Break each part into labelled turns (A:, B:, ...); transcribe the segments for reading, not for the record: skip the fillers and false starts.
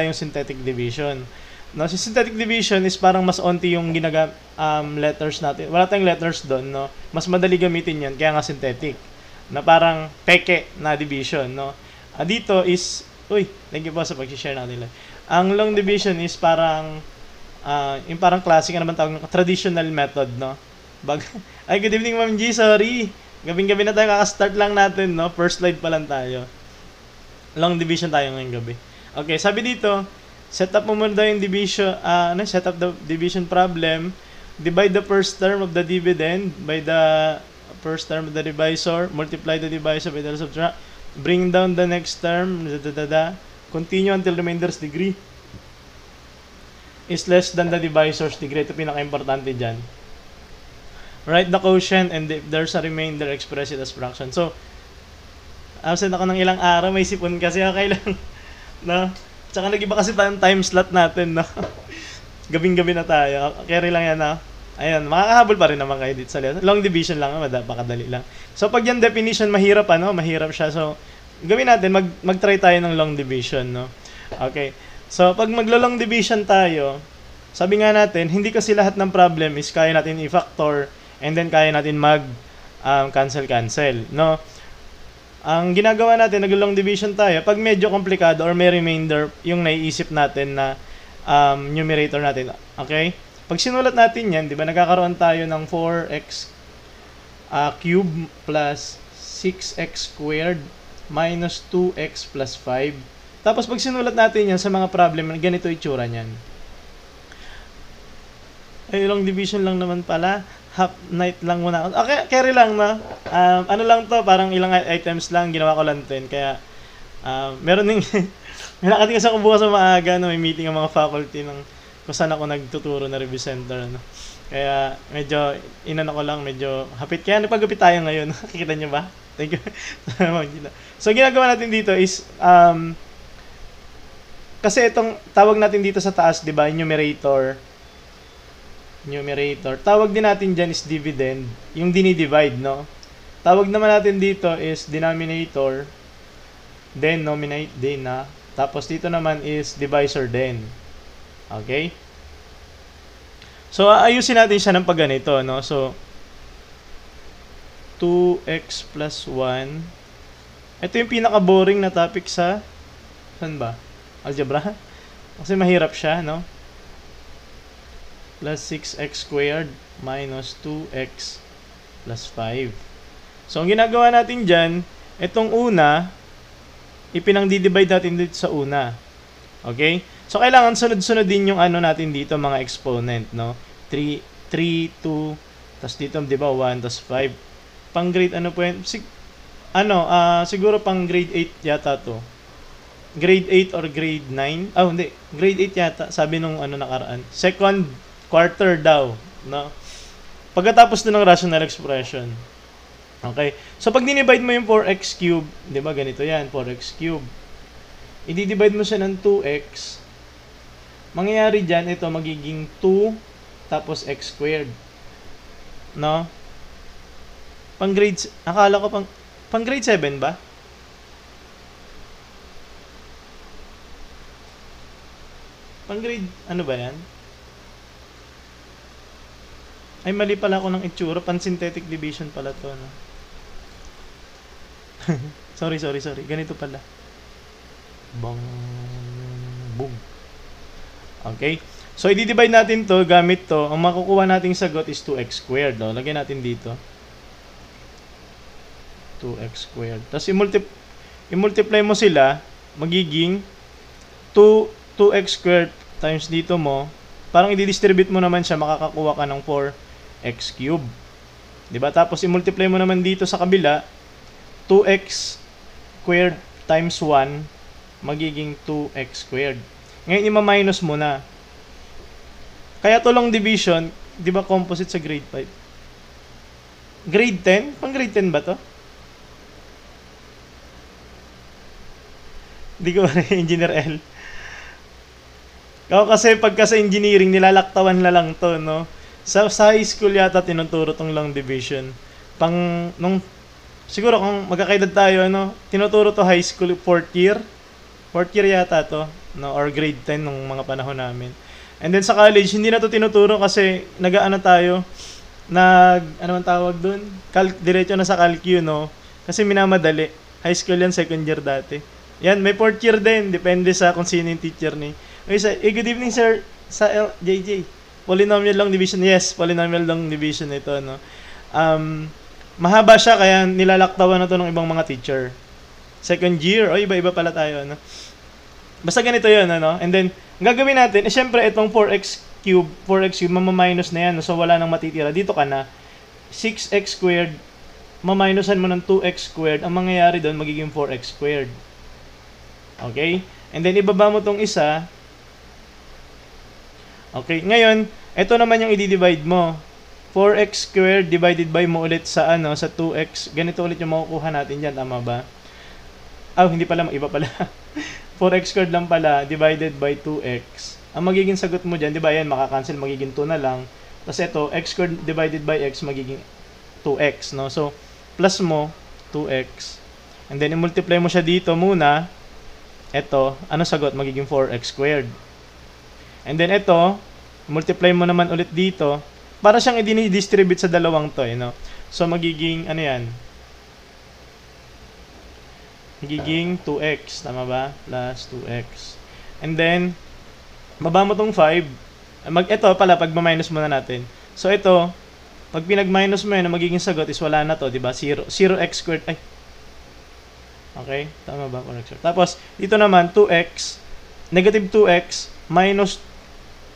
A: tayong synthetic division. No, si synthetic division is parang mas onti yung letters natin. Wala tayong letters doon, no. Mas madali gamitin 'yan kaya nga synthetic. Na parang peke na division, no. Dito is thank you po sa pag-share natin lang. Ang long division is parang yung parang classic naman tawag traditional method, no. Good evening Ma'am G, sorry. Gabing-gabi na tayo, kaka-start lang natin, no. First slide pa lang tayo. Long division tayo ngayong gabi. Okay, sabi dito, set up mo muna yung division, set up the division problem, divide the first term of the dividend by the first term of the divisor, multiply the divisor by the subtract, bring down the next term, continue until reminder's degree is less than the divisor's degree. Ito pinaka-importante dyan. Write the quotient and if there's a remainder, express it as fraction. So, absent ako ng ilang araw, may sipon kasi okay lang. No? Tsaka nag-iba kasi tayong time slot natin, no? Gabing-gabi na tayo. Carry lang yan, no? Ayan, makakahabol pa rin naman kayo dito sa long division lang, pakadali lang. So, pag yan definition, mahirap, mahirap siya. So, gawin natin, mag-try tayo ng long division, no? Okay. So, pag maglo-long division tayo, sabi nga natin, hindi kasi lahat ng problem is kaya natin i-factor and then kaya natin cancel, no? Ang ginagawa natin, nag-long division tayo, pag medyo komplikado or may remainder, yung naiisip natin na numerator natin, okay? Pag sinulat natin yan, di ba, nagkakaroon tayo ng 4x cube plus 6x squared minus 2x plus 5. Tapos pag sinulat natin yan sa mga problem, ganito itsura niyan. Ay, long division lang naman pala. Half night lang muna. Okay, carry lang, na. Ano lang to, parang ilang items lang, ginawa ko lang 10. Kaya, meron din, may nakating kasi ako bukas sa maaga, no, may meeting ang mga faculty ng kung saan ako nagtuturo na review center, no. Kaya, medyo, ko lang, medyo hapit. Kaya, nagpagupit tayo ngayon. Kikita nyo ba? Thank you. So, ginagawa natin dito is, kasi itong tawag natin dito sa taas, 'di ba, numerator. Tawag din natin diyan is dividend, yung dinidivide, no? Tawag naman natin dito is denominator, then nominate din na. Tapos dito naman is divisor din. Okay? So ayusin natin siya ng pag ganito, no? So 2x plus 1. Ito yung pinaka-boring na topic sa saan ba? Algebra. Kasi mahirap siya, no? Plus 6x squared minus 2x plus 5. So, ang ginagawa natin dyan, itong una, ipinang-divide natin dito sa una. Okay? So, kailangan sunod-sunod din yung natin dito, mga exponent, no? 3, 2, tas dito, di ba, 1, tas 5. Pang grade, ano po yan? Siguro pang grade 8 yata to. Grade 8 or grade 9. Hindi. Grade 8 yata. Sabi nung nakaraan. Second quarter daw. No? Pagkatapos ng rational expression. Okay? So, pag dinivide mo yung 4x cube, di ba ganito yan, 4x cube. I-divide mo siya ng 2x. Mangyayari dyan, ito magiging 2 tapos x squared. No? Pang grade, akala ko pang grade 7 ba? Pang grade, ano ba yan? Ay, mali pala ako ng itsura. Pan-synthetic division pala to, no? sorry. Ganito pala. Boom. Okay. So, i-divide natin to gamit to. Ang makukuha nating sagot is 2x squared, no? Lagyan natin dito. 2x squared. Tapos, i-multiply mo sila. Magiging 2x squared times dito mo, parang i-distribute mo naman siya, makakakuha ka ng 4x cube. Diba? Tapos, i-multiply mo naman dito sa kabila, 2x squared times 1, magiging 2x squared. Ngayon, ima-minus mo na. Kaya to long division, di ba composite sa grade 5? Grade 10? Pang grade 10 ba to? Di ko ba engineer L? Kasi pagka sa engineering, nilalaktawan na lang to, no? Sa high school yata tinuturo tong long division. Siguro kung magkakaedad tayo, tinuturo to high school, 4th year. 4th year yata to. no, or grade 10 nung mga panahon namin. And then sa college, hindi na to tinuturo kasi nag-aano tayo, ano man tawag doon? Diretso na sa calcu, no? Kasi minamadali. High school yan, second year dati. Yan, may fourth year din. Depende sa kung sino yung teacher ni. Okay, good evening, sir. Sa JJ. Polynomial long division. Yes, polynomial long division ito, no? Mahaba siya, kaya nilalaktawan na to ng ibang mga teacher. Second year, iba-iba pala tayo, no? Basta ganito yun, ano? And then, ang gagawin natin, syempre, itong 4x cube, mamaminus na yan, no? So, wala nang matitira. Dito ka na, 6x squared, maminusan mo ng 2x squared, ang mangyayari doon, magiging 4x squared. Okay? And then, ibaba mo tong isa. Okay, ngayon, ito naman yung i-divide mo. 4x squared divided by mo ulit sa, sa 2x. Ganito ulit yung makukuha natin dyan, tama ba? Hindi pala, iba pala. 4x squared lang pala, divided by 2x. Ang magiging sagot mo dyan, di ba yan, makakancel, magiging 2 na lang. Tapos ito, x squared divided by x, magiging 2x, no? So, plus mo, 2x. And then, i-multiply mo siya dito muna. Ito, ano sagot? Magiging 4x squared. And then, ito, multiply mo naman ulit dito. Para siyang i-distribute sa dalawang to, no? So, magiging, ano yan? Magiging 2x, tama ba? Plus 2x. And then, baba mo tong 5. Ito pala, pag ma-minus muna natin. So, ito, pag pinag-minus mo yun, ang magiging sagot is wala na to, di ba? 0x squared. Okay, tama ba? Correct, sir. Tapos, dito naman, 2x, negative 2x, minus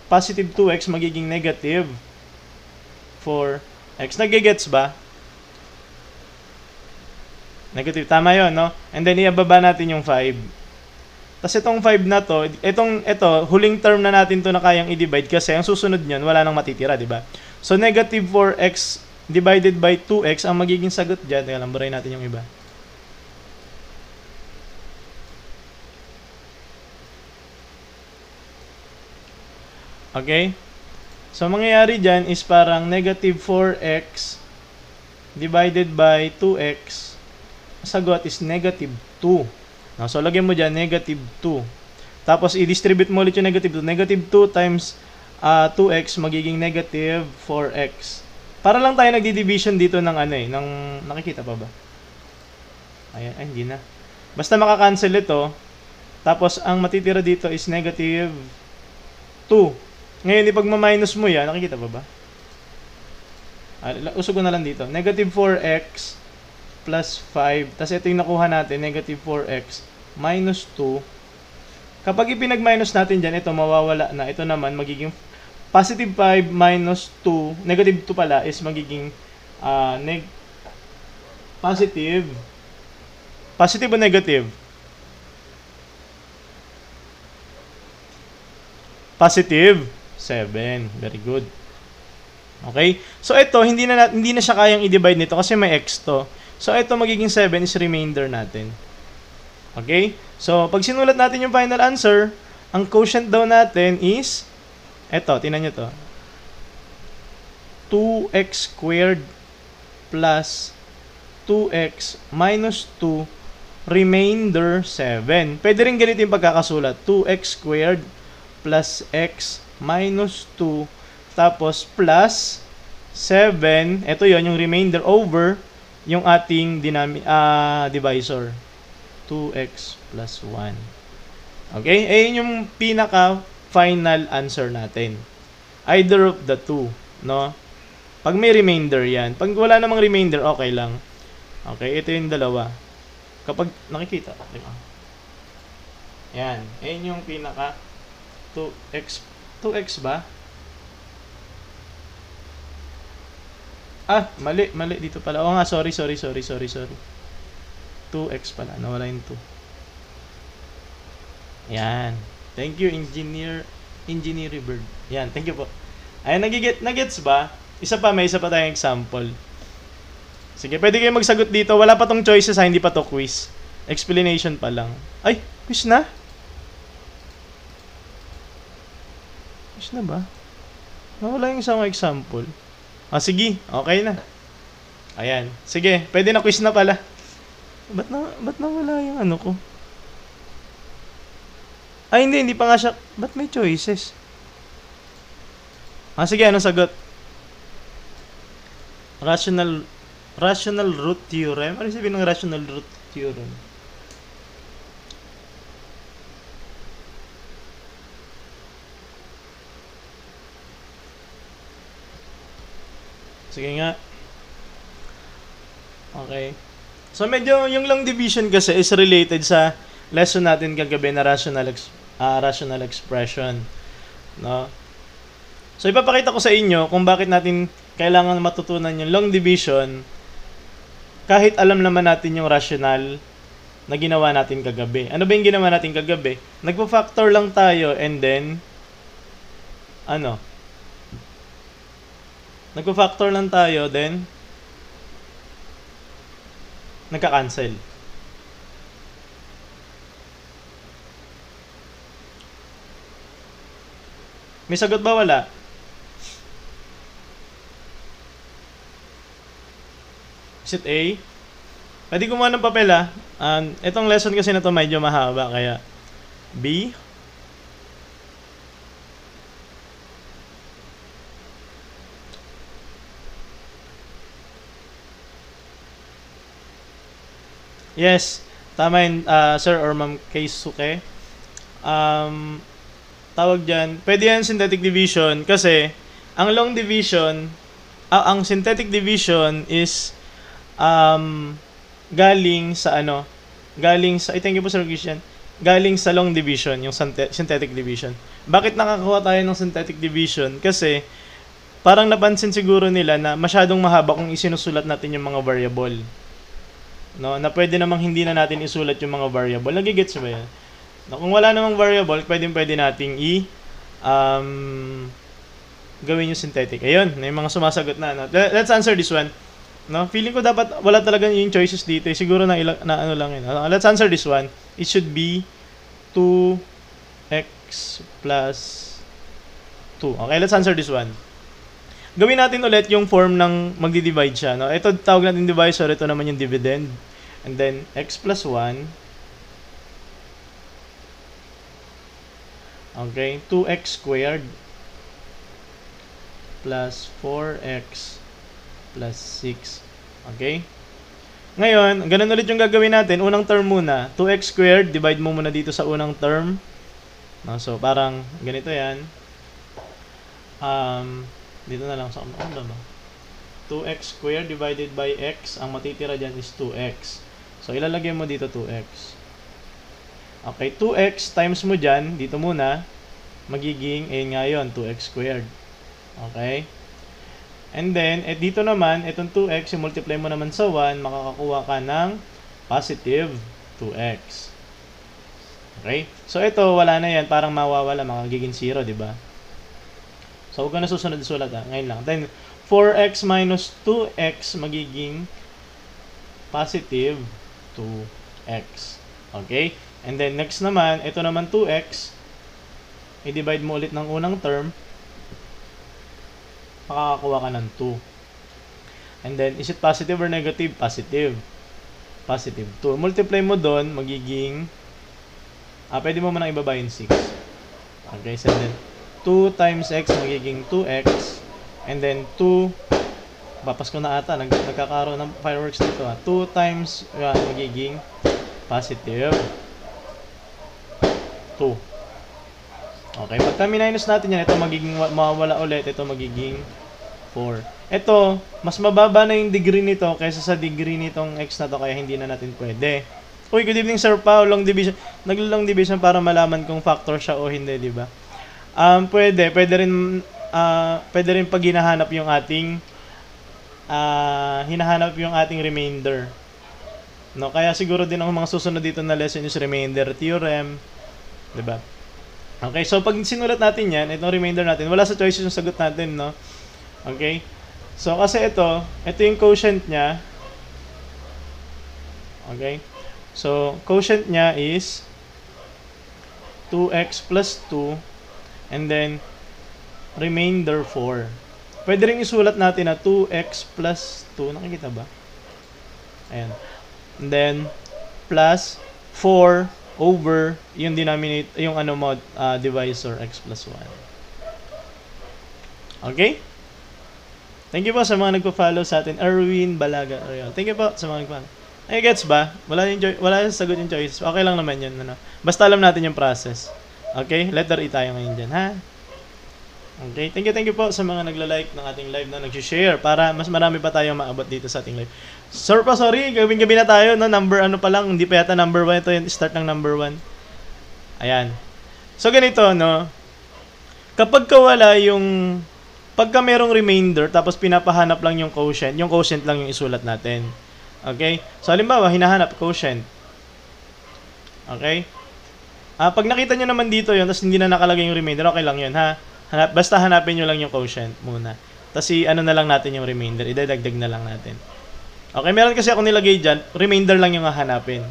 A: positive 2x, magiging negative 4x. Nagigets ba? Negative. Tama yun, no? And then, iababa natin yung 5. Tapos itong 5 na to, ito, huling term na natin to na kayang i-divide kasi ang susunod nyan, wala nang matitira, di ba? So, negative 4x divided by 2x, ang magiging sagot dyan, teka lang, burahin natin yung iba. Okay? So, mangyayari dyan is parang negative 4x divided by 2x, sagot is negative 2. No, so, lagyan mo dyan, negative 2. Tapos, i-distribute mo ulit yung negative 2. Negative 2 times 2x, magiging negative 4x. Para lang tayo nagdi-division dito ng ng, nakikita pa ba? Ayan, hindi na. Basta makakancel ito. Tapos, ang matitira dito is negative 2. Ngayon, ipag ma-minus mo yan, nakikita pa ba? Usog ko na lang dito. Negative 4x plus 5. Tapos ito yung nakuha natin, negative 4x minus 2. Kapag ipinag-minus natin dyan, ito mawawala na. Ito naman, magiging positive 5 minus 2. Negative 2 pala is magiging positive. Positive o negative? Positive 7. Very good. Okay? So ito, hindi na siya kayang i-divide nito kasi may x to. So, ito magiging 7 is remainder natin. Okay? So, pag sinulat natin yung final answer, ang quotient daw natin is, ito, tingnan nyo to. 2x squared plus 2x minus 2 remainder 7. Pwede rin ganito yung pagkakasulat. 2x squared plus x minus 2 tapos plus 7. Ito yon yung remainder over yung ating divisor. 2x plus 1. Okay? Ayun yung pinaka-final answer natin. Either of the two. No? Pag may remainder yan. Pag wala namang remainder, okay lang. Okay? Ito yung dalawa. Kapag nakikita. Yan. Ayun yung pinaka 2x ba? Mali dito pala. Nga, sorry. 2x pala. Nawala yung 2. Yan. Thank you, Engineer Bird. Yan, thank you po. Ayan, nagets ba? May isa pa tayong example. Sige, pwede kayo magsagot dito. Wala pa tong choices, hindi pa to quiz. Explanation pa lang. Ay, quiz na? Quiz na ba? Nawala yung isang example. Sige. Okay na. Ayan. Sige. Pwede na quiz na pala. Ba't nawala yung ano ko? Ay, hindi pa nga siya. Ba't may choices? Sige, anong sagot? Rational root theorem? Ano sabihin ng rational root theorem? Sige nga. Okay. So medyo yung long division kasi is related sa lesson natin kagabi na rational expression, no? So ipapakita ko sa inyo kung bakit natin kailangan matutunan yung long division kahit alam naman natin yung rational na ginawa natin kagabi. Ano ba yung ginawa natin kagabi? Nagpo-factor lang tayo and then nagpo-factor lang tayo then nagka-cancel. May sagot ba? Wala? Is it A? Pwede kumuha ng papel itong lesson kasi na to medyo mahaba kaya B. Yes, tama yun, sir or ma'am Keisuke. Tawag dyan, pwede yan synthetic division kasi ang long division, ang synthetic division is galing sa thank you po Sir Christian, galing sa long division, yung synthetic division. Bakit nakakuha tayo ng synthetic division? Kasi parang napansin siguro nila na masyadong mahaba kung isinusulat natin yung mga variable. No, na pwede namang hindi na natin isulat yung mga variable. Nagigets ba yan? No, kung wala namang variable, pwede nating gawin yung synthetic. Ayun, may mga sumasagot na. No? Let's answer this one. No, feeling ko dapat wala talaga yung choices dito. Siguro na ano lang yun. Let's answer this one. It should be 2x plus 2. Okay, let's answer this one. Gawin natin ulit yung form ng magdi-divide siya. No? Ito tawag natin divisor. Ito naman yung dividend. And then, x plus 1. Okay, 2x squared plus 4x plus 6. Okay? Ngayon, ganun ulit yung gagawin natin. Unang term muna. 2x squared, divide mo muna dito sa unang term. No? So, parang ganito yan. Dito na lang sa ano ba? 2x squared divided by x. Ang matitira dyan is 2x. So, ilalagay mo dito 2x. Okay, 2x times mo dyan, dito muna, magiging, nga yun, 2x squared. Okay? And then, dito naman, itong 2x, multiply mo naman sa 1, makakakuha ka ng positive 2x. Okay? So, ito, wala na yan, parang mawawala, magiging 0, di ba? So, huwag ka na susunod-sulat ngayon lang. Then, 4x minus 2x magiging positive 2x. Okay? And then, next naman, ito naman 2x. I-divide mo ulit ng unang term. Makakakuha ka ng 2. And then, is it positive or negative? Positive. Positive 2. Multiply mo doon, magiging, pwede mo manang ibaba yung 6. Okay, so then, 2 times x magiging 2x. And then, 2, Pasko na ata, nagkakaroon ng fireworks dito 2 times magiging positive 2. Okay, pagka minus natin yan, ito magiging mawawala ulit, ito magiging 4. Ito, mas mababa na yung degree nito kaysa sa degree nitong x na to, kaya hindi na natin pwede. Uy, good evening Sir Pao, long division. Naglo-long division para malaman kung factor siya o hindi, di ba? Pwede rin pag hinahanap yung ating remainder. No, kaya siguro din ang mga susunod dito na lesson is remainder theorem, 'di ba? Okay, so pag sinulat natin 'yan, itong remainder natin, wala sa choices yung sagot natin, no? Okay? So kasi ito yung quotient niya. Okay? So quotient niya is 2x plus 2 and then remainder 4. Pwede rin isulat natin na 2x plus 2. Nakikita ba? Ayan. And then, plus 4 over yung denominator, yung ano mo, divisor, x plus 1. Okay? Thank you po sa mga nagpo-follow sa atin. Erwin Balaga. Thank you po sa mga nagpo-follow. Ay, gets ba? Wala yung sagot yung choices. Okay lang naman yun. Ano? Basta alam natin yung process. Okay? Letter E tayo ngayon dyan, ha? Okay? Thank you po sa mga nagla-like ng ating live na nag-share para mas marami pa tayong maabot dito sa ating live. Sir pa, sorry. Gawin-gabi na tayo. No? Number ano pa lang. Hindi pa yata number 1. Ito yung start ng number 1. Ayan. So, ganito, no? Kapag wala yung... Pagka merong remainder, tapos pinapahanap lang yung quotient lang yung isulat natin. Okay? So, halimbawa, hinahanap quotient. Okay? Pag nakita nyo naman dito yun, tapos hindi na nakalagay yung remainder, okay lang yun, ha? Basta hanapin nyo lang yung quotient muna. Tapos ano na lang natin yung remainder. Idadagdag na lang natin. Okay? Meron kasi ako nilagay dyan, remainder lang yung hahanapin.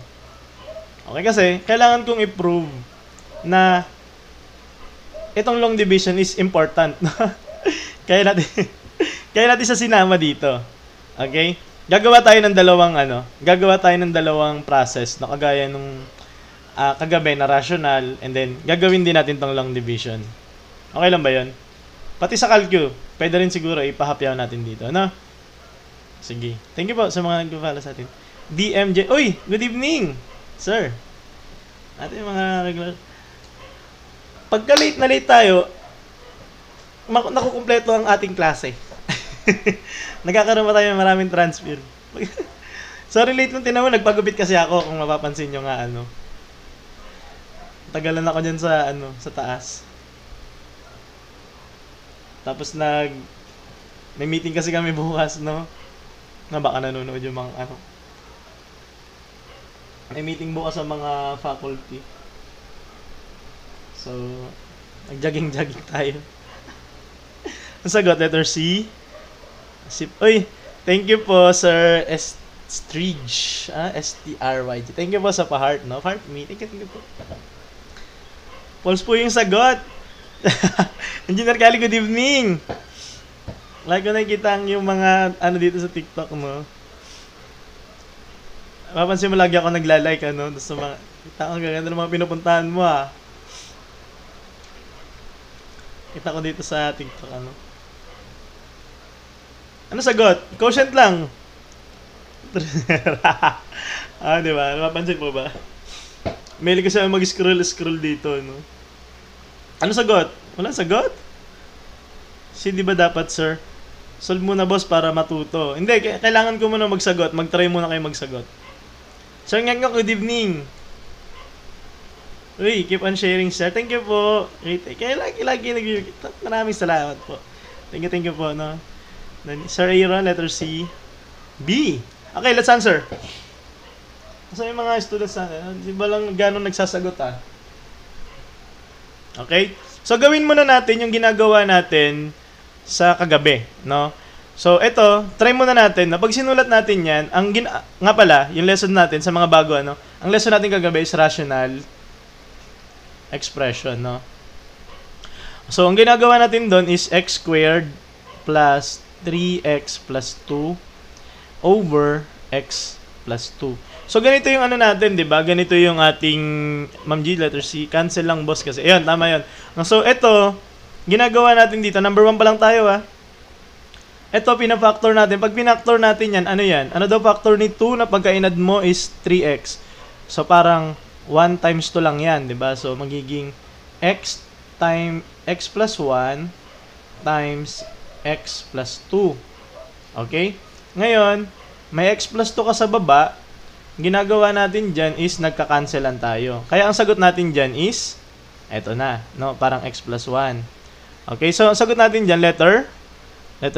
A: Okay? Kasi, kailangan kong i-prove na itong long division is important. Kaya natin sa sinama dito. Okay? Gagawa tayo ng dalawang process na kagaya nung kagabi na rational, and then gagawin din natin tong long division. Okay lang ba 'yon? Pati sa calcu, pwede rin siguro ipahapyaw natin dito, no? Sige. Thank you po sa mga nagpo-follow sa atin. DMJ. Uy, good evening, sir. Ating mga regular. Pagka late na late tayo, nakukumpleto ang ating klase. Nagkakaroon pa tayo ng maraming transfer. Sorry, late nung tinawag. Nagpagupit kasi ako, kung mapapansin nyo nga, ano. Tagalan ako dyan sa taas. Tapos may meeting kasi kami bukas, no? Na baka nanonood yung mga, may meeting bukas sa mga faculty. So, nag-jogging tayo. Ang sagot, letter C. Uy, thank you po, Sir Stridge. S-T-R-Y-G. Thank you po sa pa-heart, no? Heart me. Thank you po. False po yung sagot. Engineer Kali, good evening. Like ko nakikita yung mga dito sa TikTok, no? Mapansin mo lagi ako nagla-like, sa mga, kita ko gaganda ng mga pinupuntahan mo, Kita ko dito sa TikTok, Ano sagot? Quotient lang. Di ba? Napapansin mo ba? Mahilig kasi mag-scroll dito, no? Ano sagot? Wala sagot? Di ba dapat, sir? Solve muna, boss, para matuto. Hindi, kailangan ko muna magsagot. Mag-try muna kayo magsagot. Sir Ngak, good evening. Uy, keep on sharing, sir. Thank you po. Kaya lagi maraming salamat po. Thank you po, no? Sir Aaron, letter C. B. Okay, let's answer. So, yung mga students natin, di ba lang gano'n nagsasagot, Okay? So, gawin muna natin yung ginagawa natin sa kagabi, no? So, ito, try muna natin na pag sinulat natin yan, nga pala, yung lesson natin sa mga bago, ang lesson natin kagabi is rational expression, no? So, ang ginagawa natin doon is x squared plus 3x plus 2 over x plus 2. So, ganito yung natin, di ba? Ganito yung ating, Ma'am G, letter C. Cancel lang, boss, kasi. Ayun, tama yun. So, ito, ginagawa natin dito. Number 1 pa lang tayo, Ito, pinafactor natin. Pag pinactor natin yan, ano yan? Ano daw factor ni 2 na pagka-inad mo is 3x. So, parang 1 times 2 lang yan, di ba? So, magiging x plus 1 times x plus 2. Okay? Ngayon, may x plus 2 ka sa baba, ginagawa natin dyan is nagka-cancelan tayo. Kaya ang sagot natin dyan is, eto na, no? Parang x plus 1. Okay, so ang sagot natin dyan, letter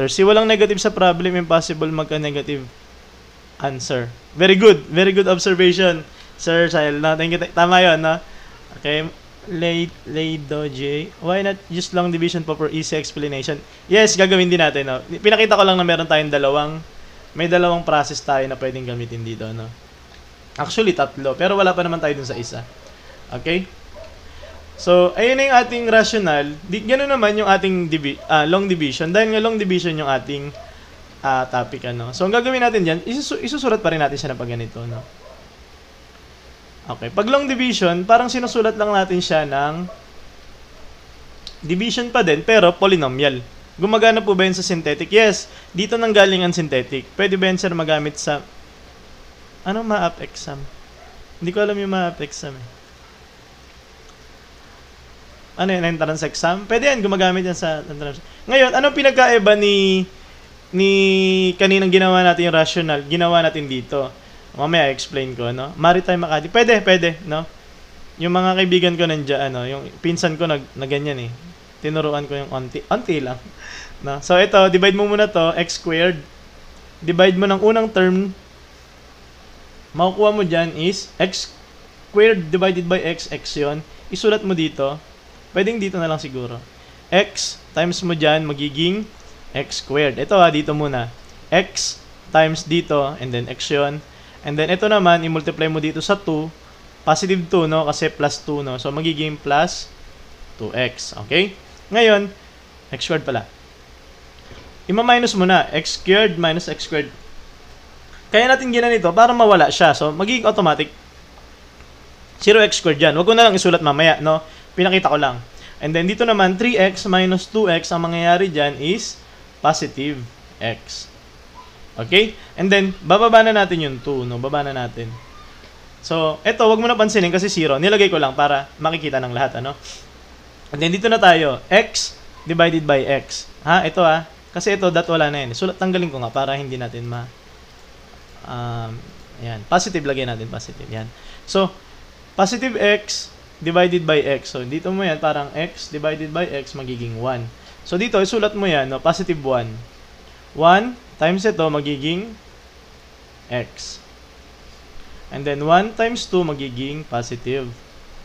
A: C. Walang negative sa problem, impossible magka-negative answer. Very good observation, Sir Sahil. No? Thank you. Tama yun, no? Okay, Lado J. Why not use long division for easy explanation? Yes, gagawin din natin, no? Pinakita ko lang na meron tayong may dalawang process tayo na pwedeng gamitin dito, no? Actually, 3, pero wala pa naman tayo dun sa isa. Okay? So, ayun na yung ating rational. Ganoon naman yung ating long division. Dahil nga long division yung ating topic, So, ang gagawin natin dyan, isusulat pa rin natin siya na pag ganito, no? Okay, pag long division, parang sinusulat lang natin siya ng division pa din, pero polynomial. Gumagana po ba yun sa synthetic? Yes, dito nang galing ang synthetic. Pwede ba yun, sir, magamit sa... Ano ma-up exam? Hindi ko alam yung ma-up exam eh. Ano yun, entrance exam? Pwede yan, gumagamit yan sa entrance. Ngayon, anong pinagkaiba ni kaninang ginawa natin yung rational, ginawa natin dito? Mamaya explain ko, no? Maritime Academy. Pwede, no? Yung mga kaibigan ko nandiyan, ano, yung pinsan ko na ganyan eh. Tinuruan ko yung onti lang. No? So ito, divide mo muna to, x squared. Divide mo ng unang term. Makukuha mo dyan is x squared divided by x yun. Isulat mo dito. Pwedeng dito na lang siguro. X times mo dyan, magiging x squared. Ito dito muna. X times dito, and then x yun. And then ito naman, i-multiply mo dito sa 2. Positive 2, no? Kasi plus 2, no? So magiging plus 2x. Okay? Ngayon, x squared pala. Ima-minus mo na. X squared minus x squared. Kaya natin ginanito para mawala siya. So, magiging automatic 0x squared dyan. Huwag ko na lang isulat mamaya, no? Pinakita ko lang. And then, dito naman, 3x minus 2x, ang mangyayari dyan is positive x. Okay? And then, bababa na natin yung 2, no? Baba na natin. So, eto, wag mo na pansinin kasi 0. Nilagay ko lang para makikita ng lahat, ano? And then, dito na tayo. X divided by x. Ha? Ito, Kasi ito, wala na yan. Sulat, tanggalin ko nga para hindi natin yan. Positive, lagyan natin positive. Yan. So, positive x divided by x. So, dito mo yan, parang x divided by x magiging 1. So, dito, isulat mo yan, no? Positive 1. 1 times ito magiging x. And then 1 times 2 magiging positive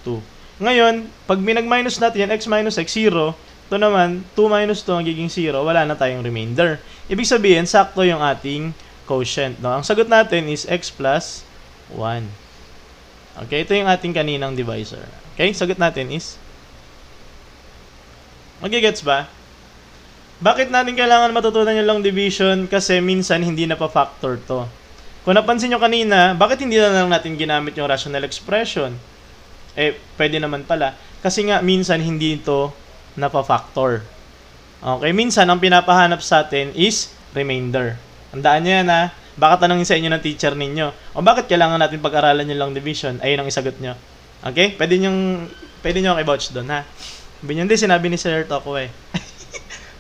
A: 2. Ngayon, pag minag-minus natin yan, x minus x, 0. Ito naman, 2 minus 2 magiging 0. Wala na tayong remainder. Ibig sabihin, sakto yung ating quotient. No? Ang sagot natin is x plus 1. Okay, ito yung ating kaninang divisor. Okay, sagot natin is... Magigets ba? Bakit natin kailangan matutunan yung long division? Kasi minsan hindi na pa-factor to. Kung napansin nyo kanina, bakit hindi na lang natin ginamit yung rational expression? Pwede naman pala. Kasi nga, minsan hindi ito na-factor. Okay, minsan ang pinapahanap sa atin is remainder. Tandaan nyo yan Baka tanongin sa inyo ng teacher ninyo, o bakit kailangan natin pag-aralan yung long division? Ayun ang isagot nyo. Okay? Pwede nyo i-vouch doon, ha? Hindi, sinabi ni Sir Toko eh.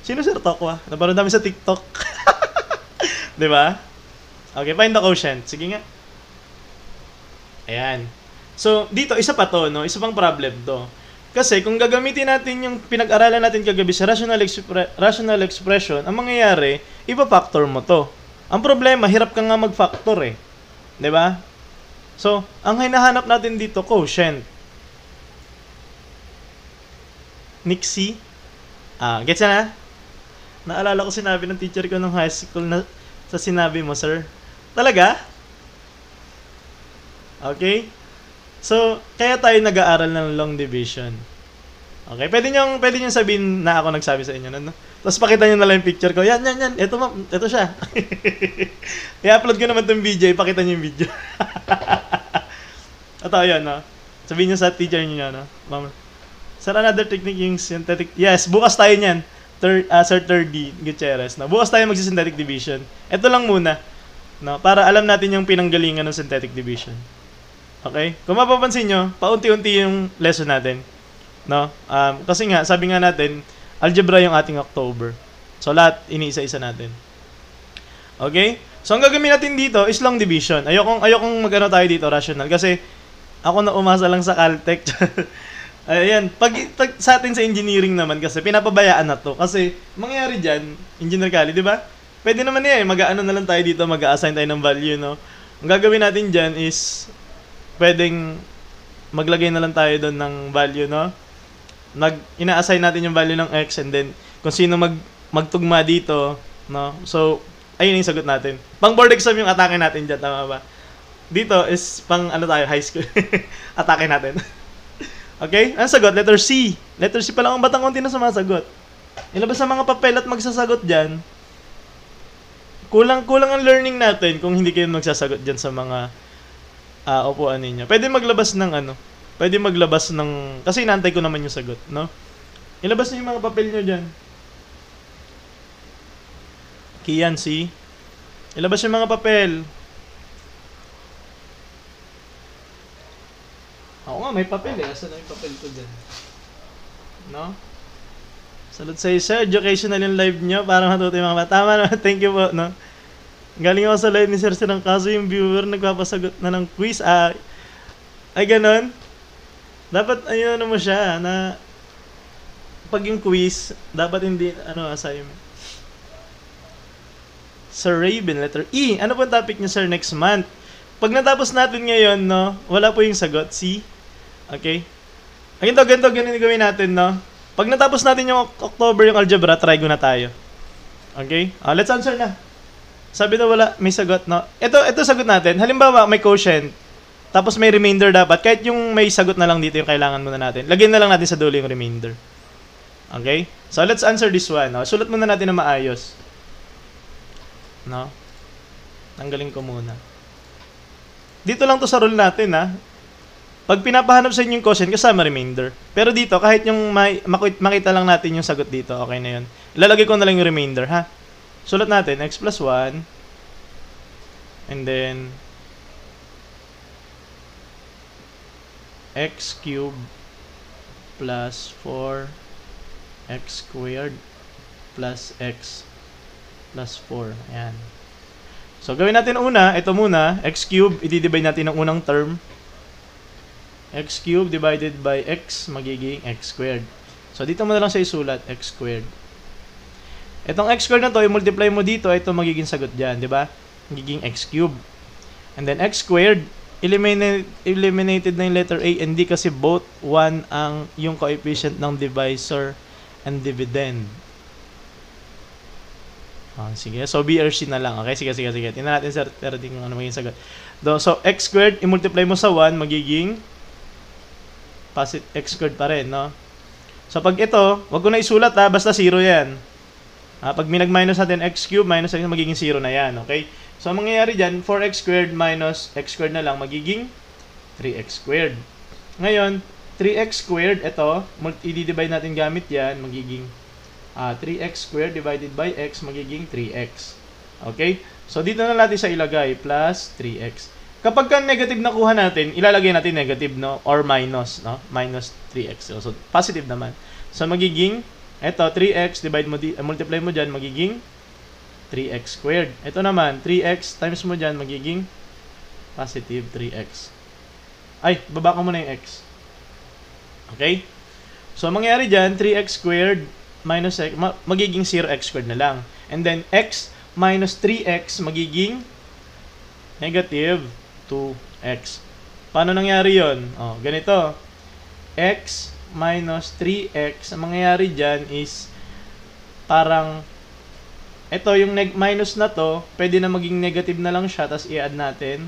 A: Sino Sir Toko Naparod namin sa TikTok. Diba? Okay, find the quotient. Sige nga. Ayan. So, dito, isa pa to, no? Isa pang problem to. Kasi, kung gagamitin natin yung pinag-aralan natin kagabi sa rational expression, ang mangyayari, ipa-factor mo to. Ang problema, hirap ka nga mag-factor eh. Diba? So, ang hinahanap natin dito, quotient. Nixie. Gets na? Naalala ko sinabi ng teacher ko nung high school na sa sinabi mo, sir. Talaga? Okay? So, kaya tayo nag-aaral ng long division. Okay? Pwede nyo sabihin na ako nagsabi sa inyo. No? Tapos pakita nyo na lang yung picture ko. Yan. Ito siya. I-upload ko naman itong video. Ipakita nyo yung video. Ito, yun, no? Sabihin nyo sa teacher nyo, no? Mama. Sir, another technique yung synthetic... Yes, bukas tayo niyan. Sir 3D Gutierrez. No? Bukas tayo magsi-synthetic division. Ito lang muna. No? Para alam natin yung pinanggalingan ng synthetic division. Okay? Kung mapapansin nyo, paunti-unti yung lesson natin. No? Kasi nga, sabi nga natin, algebra yung ating October. So, lahat iniisa-isa natin. Okay? So, ang gagawin natin dito is long division. Ayokong mag-ano tayo dito, rational. Kasi, ako na umasa lang sa Caltech. Ayan. Pag sa atin sa engineering naman, kasi pinapabayaan na to. Kasi, mangyayari dyan, engineer kali, di ba? Pwede naman yan, mag-ano na lang tayo dito, mag-assign tayo ng value, no? Ang gagawin natin dyan is, pwedeng maglagay na lang tayo doon ng value, no? Ina-assign natin yung value ng x, and then kung sino magtugma dito, no? So, ayun yung sagot natin. Pang board exam yung atake natin dyan, tama ba? Dito is pang high school. Atake natin. Okay? Ang sagot? Letter C. Letter C pa lang ang batang konti na sumasagot. Ilabas sa mga papel at magsasagot dyan. Kulang ang learning natin kung hindi kayo magsasagot dyan sa mga upuan ninyo. Pwede maglabas ng ano, pwede maglabas ng, kasi inaantay ko naman yung sagot, no? Ilabas niyo yung mga papel nyo dyan. Kian, see? Ilabas yung mga papel. Ako nga, may papel eh. Asan na yung papel ko dyan? No? Salud sa isa, educational yung live nyo para matuto yung mga bata. Tama na, thank you po, no? Galing ako sa live ni Sir Sirang, kaso yung viewer nagpapasagot na ng quiz. Ay, ganon? Dapat, ano mo siya, na pag yung quiz, dapat hindi, assignment. Sir Raven, letter E. Ano po ang topic niya, sir, next month? Pag natapos natin ngayon, no, wala po yung sagot. C. Okay? Ganito gawin natin, no? Pag natapos natin yung October, yung algebra, try ko na tayo. Okay? Let's answer na. Sabi na wala, may sagot, no? Ito sagot natin. Halimbawa, may quotient. Tapos may remainder dapat. Kahit yung may sagot na lang dito yung kailangan muna natin. Lagyan na lang natin sa dulo yung remainder. Okay? So, let's answer this one. No? Sulat muna natin na maayos. No? Tanggalin ko muna. Dito lang to sa rule natin, ha? Pag pinapahanap sa inyo yung quotient, kasama remainder. Pero dito, kahit yung makita lang natin yung sagot dito, okay na yun. Ilalagay ko na lang yung remainder, ha? Sulat natin, x plus 1. And then, x cubed plus 4 x squared plus x plus 4. Ayan. So, gawin natin una. Ito muna. X cubed. I-divide natin ang unang term. X cubed divided by x magiging x squared. So, dito mo na lang siya isulat. X squared. Itong x squared na to, i-multiply mo dito. Ito magiging sagot dyan. Diba? Magiging x cubed. And then, x squared. Eliminated na yung letter A and D kasi both 1 ang yung coefficient ng divisor and dividend. Sige. So, B or C na lang. Okay? Sige. Tingnan natin sa rating kung ano magiging sagot. So, x squared, i-multiply mo sa 1, magiging positive x squared pa rin, no? So, pag ito, wag ko na isulat, ha? Basta 0 yan. Pag minag-minus natin x cubed, minus x, magiging 0 na yan. Okay? So, ang mangyayari dyan, 4x squared minus x squared na lang, magiging 3x squared. Ngayon, 3x squared, ito, i-divide natin gamit yan, magiging 3x squared divided by x, magiging 3x. Okay? So, dito na natin sa ilagay, plus 3x. Kapag ka negative nakuha natin, ilalagay natin negative, no? Or minus, no? Minus 3x. So, positive naman. So, magiging, ito, 3x, multiply mo dyan, magiging 3x squared. Ito naman, 3x times mo dyan, magiging positive 3x. Ay, baba ko muna yung x. Okay? So, mangyayari dyan, 3x squared minus x, magiging 0x squared na lang. And then, x minus 3x magiging negative 2x. Paano nangyari yon? Ganito. X minus 3x, ang mangyayari dyan is parang ito, yung minus na to, pwede na maging negative na lang siya, tapos i-add natin.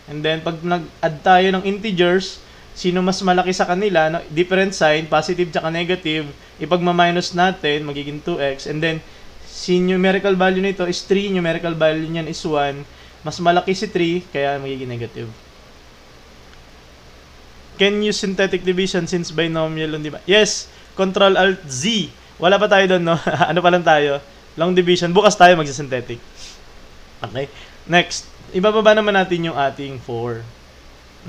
A: And then, pag nag-add tayo ng integers, sino mas malaki sa kanila, no? Different sign, positive tsaka negative, ipagma-minus natin, magiging 2x. And then, si numerical value nito is 3, numerical value niyan is 1. Mas malaki si 3, kaya magiging negative. Can use synthetic division since binomial, di ba? Yes, Control-Alt-Z. Wala pa tayo doon, no? Ano pa lang tayo? Long division. Bukas tayo magsa-synthetic. Okay? Next, ibababa naman natin yung ating 4.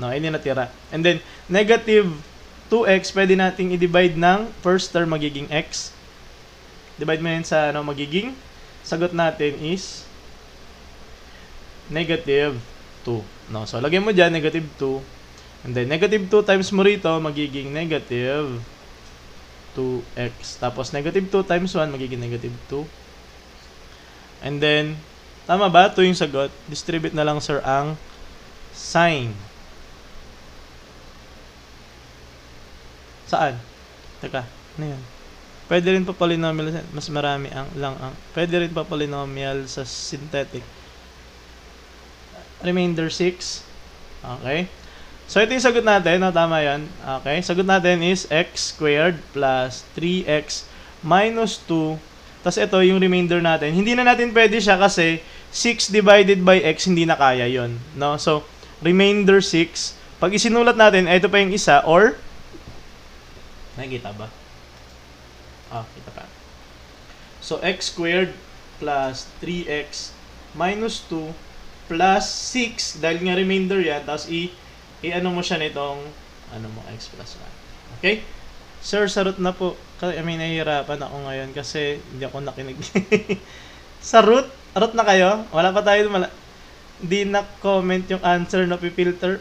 A: No, hindi natira. And then, negative 2x, pwede nating i-divide ng first term magiging x. Divide mo yun sa magiging. Sagot natin is negative 2. No, so, lagyan mo dyan, negative 2. And then, negative 2 times mo rito, magiging negative 2x. Tapos, negative 2 times 1, magiging negative 2. And then, tama ba? Ito yung sagot. Distribute na lang, sir, ang sign. Saan? Teka, ano yan? Pwede rin pa polynomial, mas marami ang pwede rin pa polynomial sa synthetic. Remainder 6. Okay. So, ito yung sagot natin. No? Tama yan. Okay. Sagot natin is x squared plus 3x minus 2. Tapos ito yung remainder natin. Hindi na natin pwede siya kasi 6 divided by x, hindi na kaya yon, no? So, remainder 6. Pag isinulat natin, ito pa yung isa, or, nakikita ba? Kita pa. So, x squared plus 3x minus 2 plus 6, dahil nga remainder yan, tapos i-ano mo siya nitong, x plus 1. Okay? Sir, sarot na po. Nahihirapan ako ngayon kasi hindi ako nakinig. Sa root? Root na kayo? Wala pa tayo hindi na-comment yung answer na pipilter.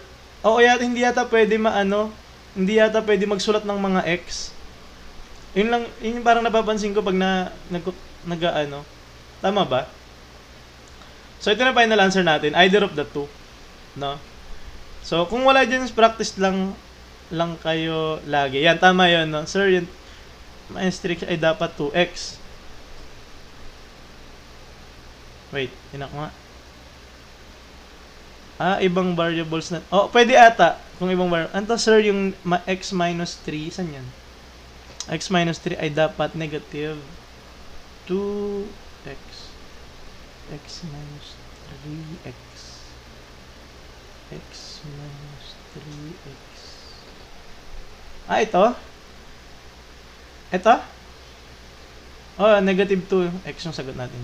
A: Hindi yata pwede hindi yata pwede magsulat ng mga x. Yun yung parang napapansin ko pag tama ba? So, ito na final answer natin. Either of the two. No? So, kung wala dyan, practice lang kayo lagi. Yan, tama yun. No? Sir, yun, minus 3 ay dapat 2x. Wait, tinak nga. Ibang variables na. Pwede ata. Kung ibang variables. Anto, sir, yung x minus 3, saan yan? X minus 3 ay dapat negative 2x. X minus 3x. X minus 3x. Ito? Ito? Negative 2x yung sagot natin.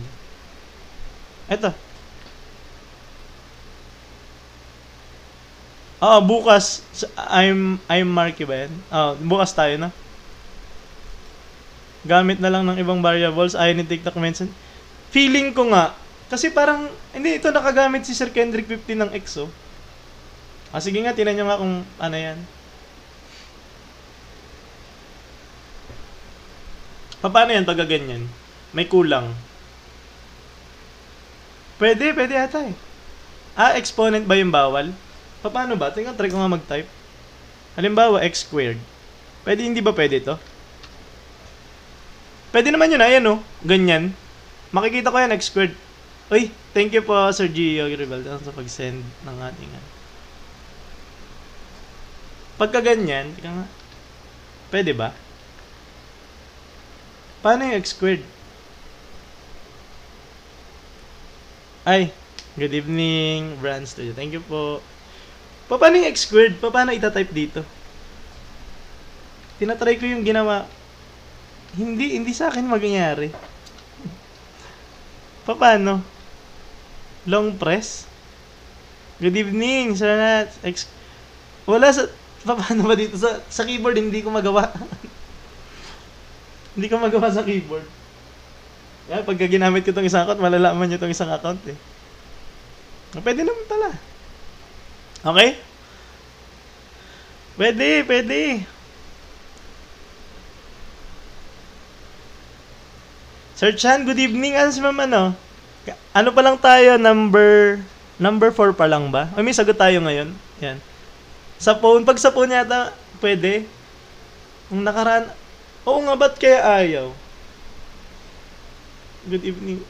A: Ito. Bukas. I'm Marky ba yan? Bukas tayo na. Gamit na lang ng ibang variables. Ayaw ni TikTok mention. Feeling ko nga. Kasi parang, hindi, ito nakagamit si Sir Kendrick 15 ng x, sige nga, tinan nyo nga kung ano yan. Paano yan pag ganyan? May kulang. Pwede ata exponent ba yung bawal? Paano ba? Tingnan, try ko nga mag-type. Halimbawa, x squared. Hindi ba pwede ito? Pwede naman yun, ayan ganyan. Makikita ko yan, x squared. Uy, thank you po, Sir Gio Rebel, sa pag-send ng ating Pagka ganyan, pwede ba? Paano yung x squared? Good evening, Brand Studio. Thank you po. Paano yung x squared? Paano itatype dito? Tinatry ko yung ginawa. Hindi sa akin magyayari. Paano? Long press? Good evening, Sir Nat. Wala sa... Paano ba dito? Sa keyboard, hindi ko magawa. Hindi ko magawa sa keyboard. Pagka ginamit ko itong isang account, malalaman nyo itong isang account Pwede naman pala. Okay? Pwede. Sir Chan, good evening. Si ma'am Ano pa lang tayo? Number 4 pa lang ba? May sagot tayo ngayon. Yan. Sa phone. Pag sa phone yata, pwede. Kung nakaraan. Oo nga, ba't kaya ayaw? Good evening.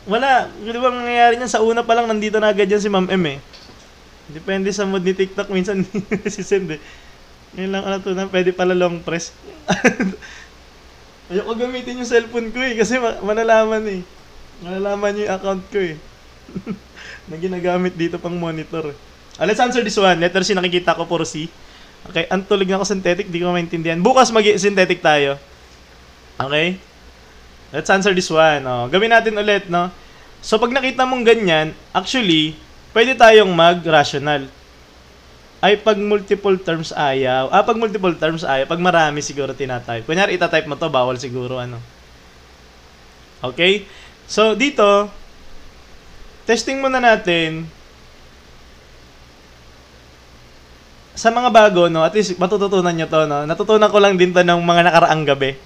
A: Wala. Di ba nangyayari niyan? Sa una pa lang, nandito na agad yan si Ma'am M Depende sa mood ni TikTok. Minsan, sisend Yun lang pwede pala long press. Ayoko gamitin yung cellphone ko kasi malalaman Malalaman nyo yung account ko na ginagamit dito pang monitor. Let's answer this one. Letter C, nakikita ko puro C. Okay, ang tulig na ako synthetic, di ko maintindihan. Bukas mag-synthetic tayo. Okay? Let's answer this one. Gawin natin ulit, So, pag nakita mong ganyan, actually, pwede tayong mag-rational. Pag multiple terms ayaw. Pag multiple terms ayaw. Pag marami siguro tinatype. Kunyari, itatype mo to, bawal siguro, Okay? So, dito, testing muna natin. Sa mga bago, at least matututunan nyo to, Natutunan ko lang din to ng mga nakaraang gabi.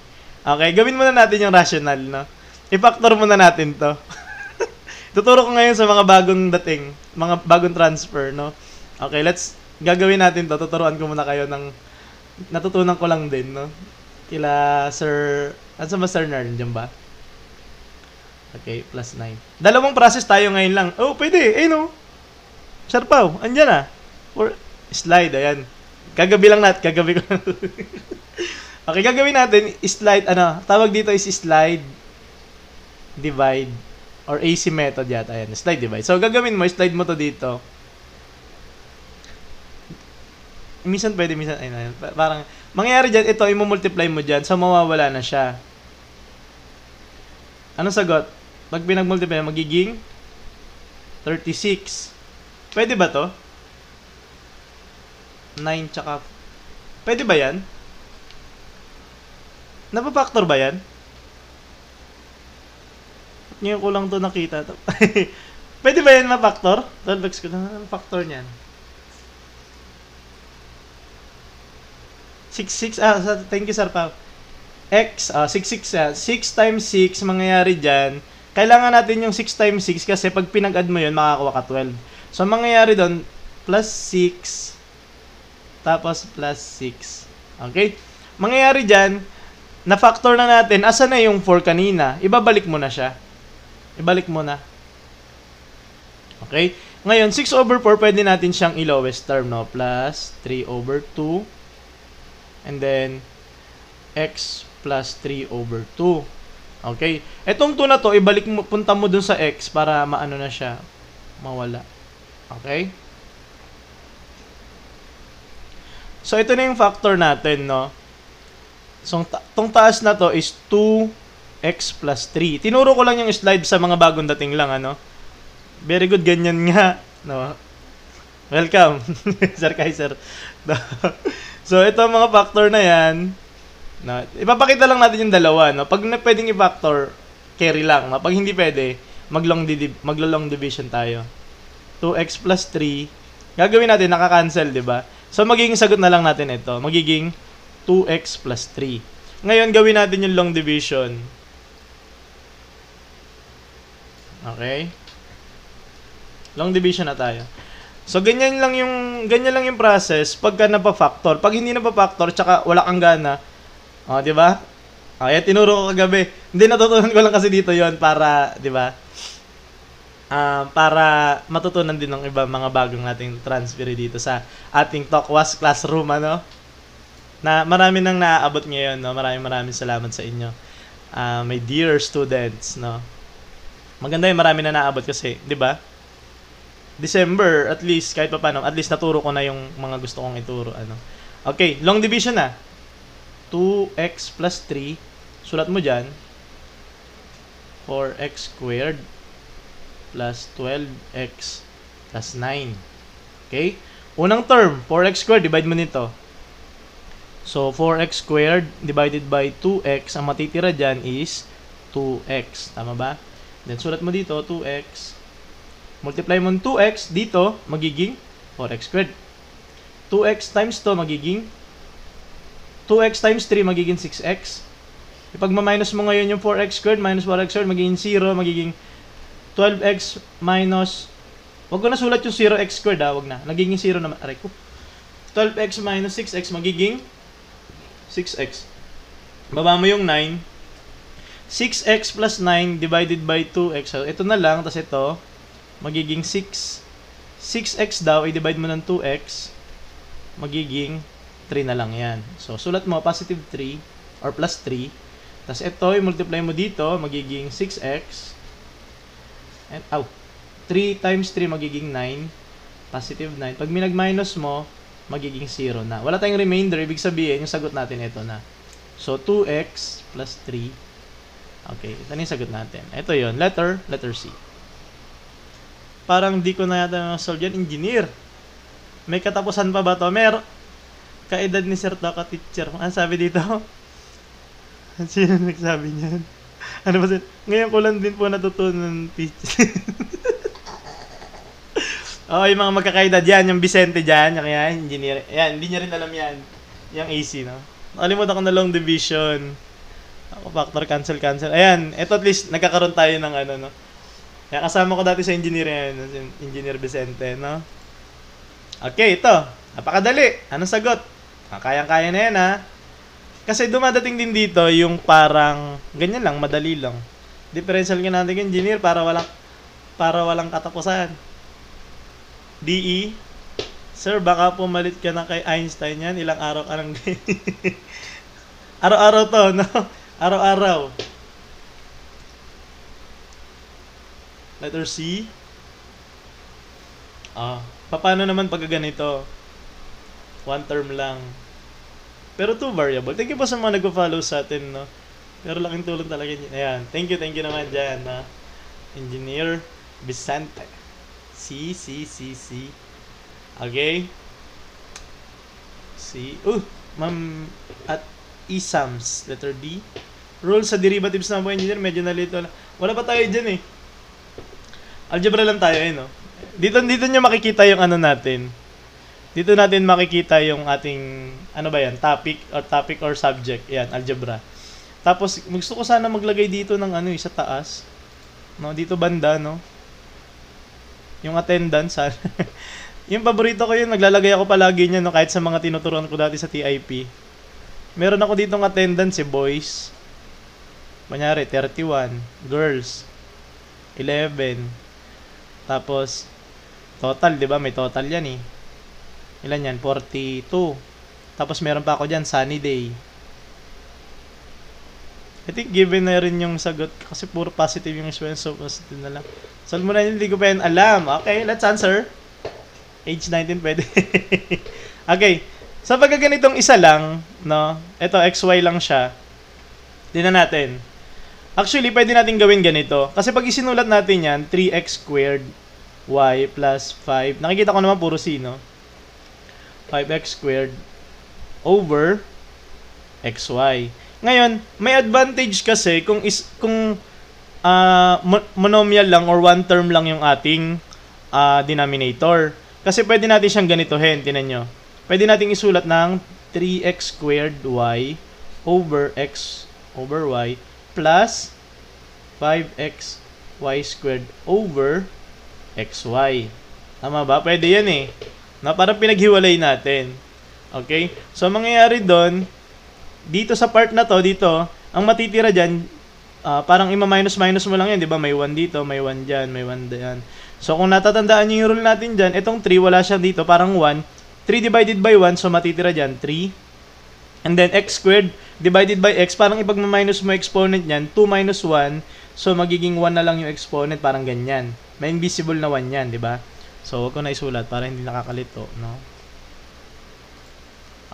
A: Okay? Gawin muna natin yung rational, I-factor muna natin to. Tuturo ko ngayon sa mga bagong dating, mga bagong transfer, Okay, gagawin natin to. Tuturuan ko muna kayo ng natutunan ko lang din, Kila Sir, ba Sir Nern, dyan ba? Okay, plus 9. Dalawang process tayo ngayon lang. Pwede. Sir Pao, andyan Or slide, ayan. Kagabi ko lang. Okay, gagawin natin, slide, tawag dito is slide, divide, or AC method yata, ayan, slide, divide. So, gagawin mo, slide mo to dito. minsan pwede, minsan, ayun, parang, mangyayari dyan, ito, i-multiply mo dyan, so mawawala na siya. Anong sagot? Pag pinag-multiply, magiging 36. Pwede ba to? 9 tsaka... Pwede ba yan? Napapactor ba yan? Ngayon ko lang to nakita. Pwede ba yan ma-factor? 12x ko na. Factor niyan. 6, thank you, Sir Pao. X, 6 times 6, mangyayari dyan. Kailangan natin yung 6 times 6 kasi pag pinag-add mo yun, makakakuha ka 12. So, mangyayari doon, plus 6, tapos plus 6. Okay? Mangyayari dyan, na-factor na natin, asa na yung 4 kanina? Ibabalik mo na siya. Ibalik mo na. Okay? Ngayon, 6 over 4, pwede natin siyang i-lowest term, no? Plus 3 over 2. And then, x plus 3 over 2. Okay? Etong 2 na to, ibalik mo, punta mo dun sa x para maano na siya, mawala. Okay? So, ito na yung factor natin, no? So, tong taas na to is 2x plus 3. Tinuro ko lang yung slide sa mga bagong dating lang, ano? Very good, ganyan nga, no? Welcome, Sir Kaiser. So, ito mga factor na yan, no? Ipapakita lang natin yung dalawa, no? Pag pwedeng i-factor, carry lang, no? Pag hindi pwede, maglo-long division tayo. 2x plus 3. Gagawin natin, nakaka-cancel, di ba? So, magiging sagot na lang natin ito. Magiging 2x plus 3. Ngayon, gawin natin yung long division. Okay? Long division na tayo. So, ganyan lang yung process pagka napa-factor. Pag hindi napa-factor, tsaka wala kang gana, di ba? Kaya tinuro ko kagabi. Hindi, natutunan ko lang kasi dito yon para, di ba? Para matutunan din ng iba mga bagong nating transfer dito sa ating Tokwas Classroom, ano? Na marami nang naaabot ngayon, no? Maraming salamat sa inyo. My dear students, no? Maganda yung marami na naaabot kasi, di ba? December, at least, kahit pa paano, at least naturo ko na yung mga gusto kong ituro, ano? Okay, long division na. 2x plus 3, sulat mo dyan, 4x squared plus 12x plus 9. Okay? Unang term, 4x squared, divide mo nito. So, 4x squared divided by 2x, ang matitira dyan is 2x. Tama ba? Then, sulat mo dito, 2x. Multiply mo ng 2x, dito, magiging 4x squared. 2x times 2, magiging 2x times 3, magiging 6x. Ipag ma-minus mo ngayon yung 4x squared minus 4x squared, magiging 0, magiging 12x minus, wag ko na sulat yung 0x squared, wag na. Nagiging 0 naman. Aray ko. 12x minus 6x, magiging 6x. Baba mo yung 9. 6x plus 9 divided by 2x. So, ito na lang, tas ito, magiging 6. 6x daw, i-divide mo ng 2x, magiging 3 na lang yan. So, sulat mo, positive 3, or plus 3. Tapos ito, i-multiply mo dito, magiging 6x. And, 3 times 3, magiging 9. Positive 9. Pag minag-minus mo, magiging 0 na. Wala tayong remainder, ibig sabihin, yung sagot natin ito na. So, 2x plus 3. Okay, ito na yung sagot natin. Ito yon, letter C. Parang di ko na yata solve yan, engineer. May katapusan pa ba to? Meron. Kaedad ni Sir Taka, teacher. Ano sabi dito? Sino nagsabi niyan? Ano ba sir? Ngayon ko lang din po natutunan, teacher. Oh, yung mga magkakaedad yan, yung Vicente dyan, yung yan, engineer. Yan, hindi niya rin alam yan. Yung AC, no? Nakalimutan ko na long division. Ako, factor, cancel. Ayan, eto at least, nagkakaroon tayo ng ano, no? Kaya kasama ko dati sa engineer yan, Engineer Vicente, no? Okay, ito. Napakadali. Anong sagot? Kayang-kaya na yan, ha? Kasi dumadating din dito yung parang, ganyan lang, madali lang. Differential nga natin yung engineer para walang katapusan. DE. Sir, baka pumalit ka na kay Einstein yan. Ilang araw ka nang araw-araw to, no? Araw-araw. Letter C. Paano naman pag ganito? One term lang. Pero 2 variable. Thank you po sa mga nagpa-follow sa atin, no? Pero laking tulong talaga yun. Ayan. Thank you naman dyan, na Engineer Vicente. C. Okay. C. Ma'am at Isams. Letter D. Rule sa derivatives na po, engineer. Medyo nalito. Wala pa tayo dyan eh. Algebra lang tayo eh, no? Dito nyo makikita yung ano natin. Dito natin makikita yung ating, ano ba yan, topic or subject. Yan, algebra. Tapos, gusto ko sana maglagay dito ng ano, sa taas. No, dito banda, no? Yung attendance, yung paborito ko yun, naglalagay ako palagi niya, no? Kahit sa mga tinuturuan ko dati sa TIP. Meron ako ditong attendance, boys. Kunyari, 31. Girls, 11. Tapos, total, di ba? May total yan eh. Ilan yan? 42. Tapos meron pa ako dyan, sunny day. I think given na rin yung sagot kasi puro positive yung experience, so positive na lang. Solve mo na yun, hindi ko pa yan alam. Okay, let's answer. Age 19 pwede. Okay, sa pagkaganitong isa lang, no? Ito, XY lang siya. Tingnan natin. Actually, pwede natin gawin ganito. Kasi pag isinulat natin yan, 3x squared y plus 5. Nakikita ko naman puro C, no? 5x squared over xy. Ngayon, may advantage kasi kung monomial lang or one term lang yung ating denominator. Kasi pwede natin siyang ganitohin, tinan nyo. Pwede natin isulat ng 3x squared y over x over y plus 5x y squared over xy. Tama ba? Pwede yan eh. Na parang pinaghiwalay natin. Okay? So, mangyayari doon, dito sa part na to, dito, ang matitira dyan, parang ima-minus-minus mo lang yan, di ba? May 1 dito, may 1 dyan, may 1 dyan. So, kung natatandaan nyo yung rule natin dyan, itong 3, wala siya dito, parang 1. 3 divided by 1, so matitira dyan, 3. And then, x squared divided by x, parang ipag-minus mo exponent yan, 2 minus 1, so magiging 1 na lang yung exponent, parang ganyan. May invisible na 1 yan, di ba? So, huwag ko na isulat para hindi nakakalito, no?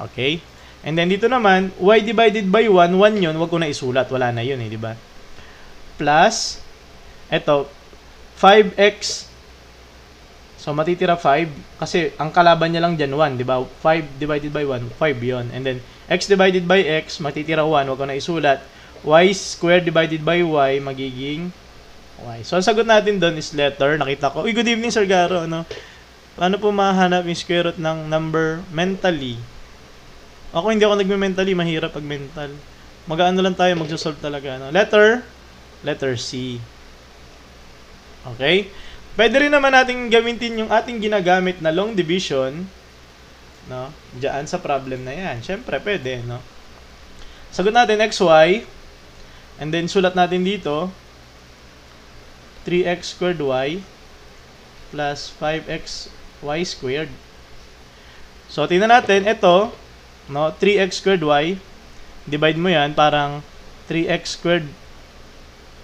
A: Okay? And then, dito naman, y divided by 1, 1 yun, huwag ko na isulat. Wala na yun, eh, di ba? Plus, eto, 5x. So, matitira 5. Kasi, ang kalaban niya lang dyan, 1, di ba? 5 divided by 1, 5 yun. And then, x divided by x, matitira 1, huwag ko na isulat. Y squared divided by y, magiging y. So, ang sagot natin doon is letter. Nakita ko. Uy, good evening, Sir Garo. Ano? Paano po mahanap yung square root ng number mentally? Ako, hindi ako nagme-mentally. Mahirap pag mental. Mag-ano lang tayo, magsosolve talaga. No? Letter C. Okay? Pwede rin naman natin gamitin yung ating ginagamit na long division. No? Diyan sa problem na yan. Siyempre, pwede. No? Sagot natin, xy. And then, sulat natin dito, 3x squared y plus 5x y squared. So, tingnan natin, ito, no, 3x squared y, divide mo yan, parang 3x squared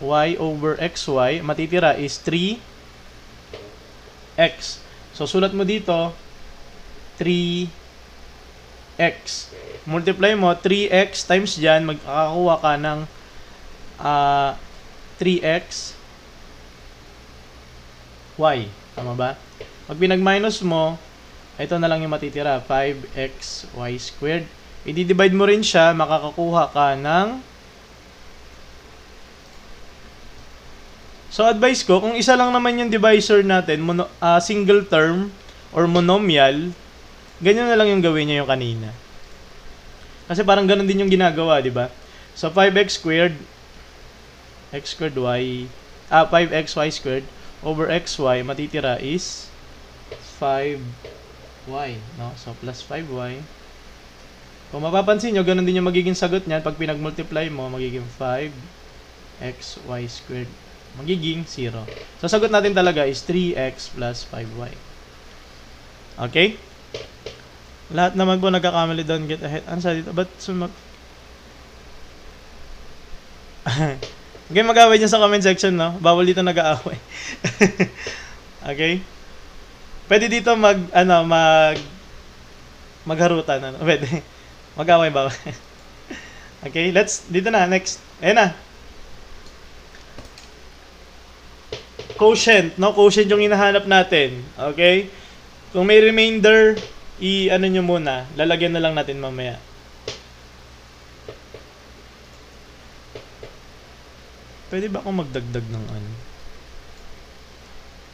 A: y over xy, matitira is 3x. So, sulat mo dito, 3x. Multiply mo, 3x times dyan, magkakakuha ka ng 3x y. Tama ba? Pag pinag-minus mo, ito na lang yung matitira, 5x y squared. I-divide mo rin siya, makakakuha ka ng... So, advice ko, kung isa lang naman yung divisor natin, single term or monomial, ganyan na lang yung gawin niya yung kanina. Kasi parang ganun din yung ginagawa, di ba? So, 5x squared, x squared y, 5x y squared, over xy, matitira is 5y, no? So, plus 5y. Kung mapapansin nyo, ganun din yung magiging sagot niyan. Pag pinag-multiply mo, magiging 5xy squared. Magiging 0. So, sagot natin talaga is 3x plus 5y. Okay? Lahat naman po nagkakamali doon. Get ahead. Ano sa dito? Ba't Okay, mag-away dyan sa comment section, no? Bawal dito nag-aaway. Okay? Pwede dito magharutan. Ano? Pwede. Mag-away ba? Okay, dito na, next. Ayan na. Quotient, no? Quotient yung hinahanap natin. Okay? Kung may remainder, ano nyo muna. Lalagyan na lang natin mamaya. Pwede ba akong magdagdag ng ano?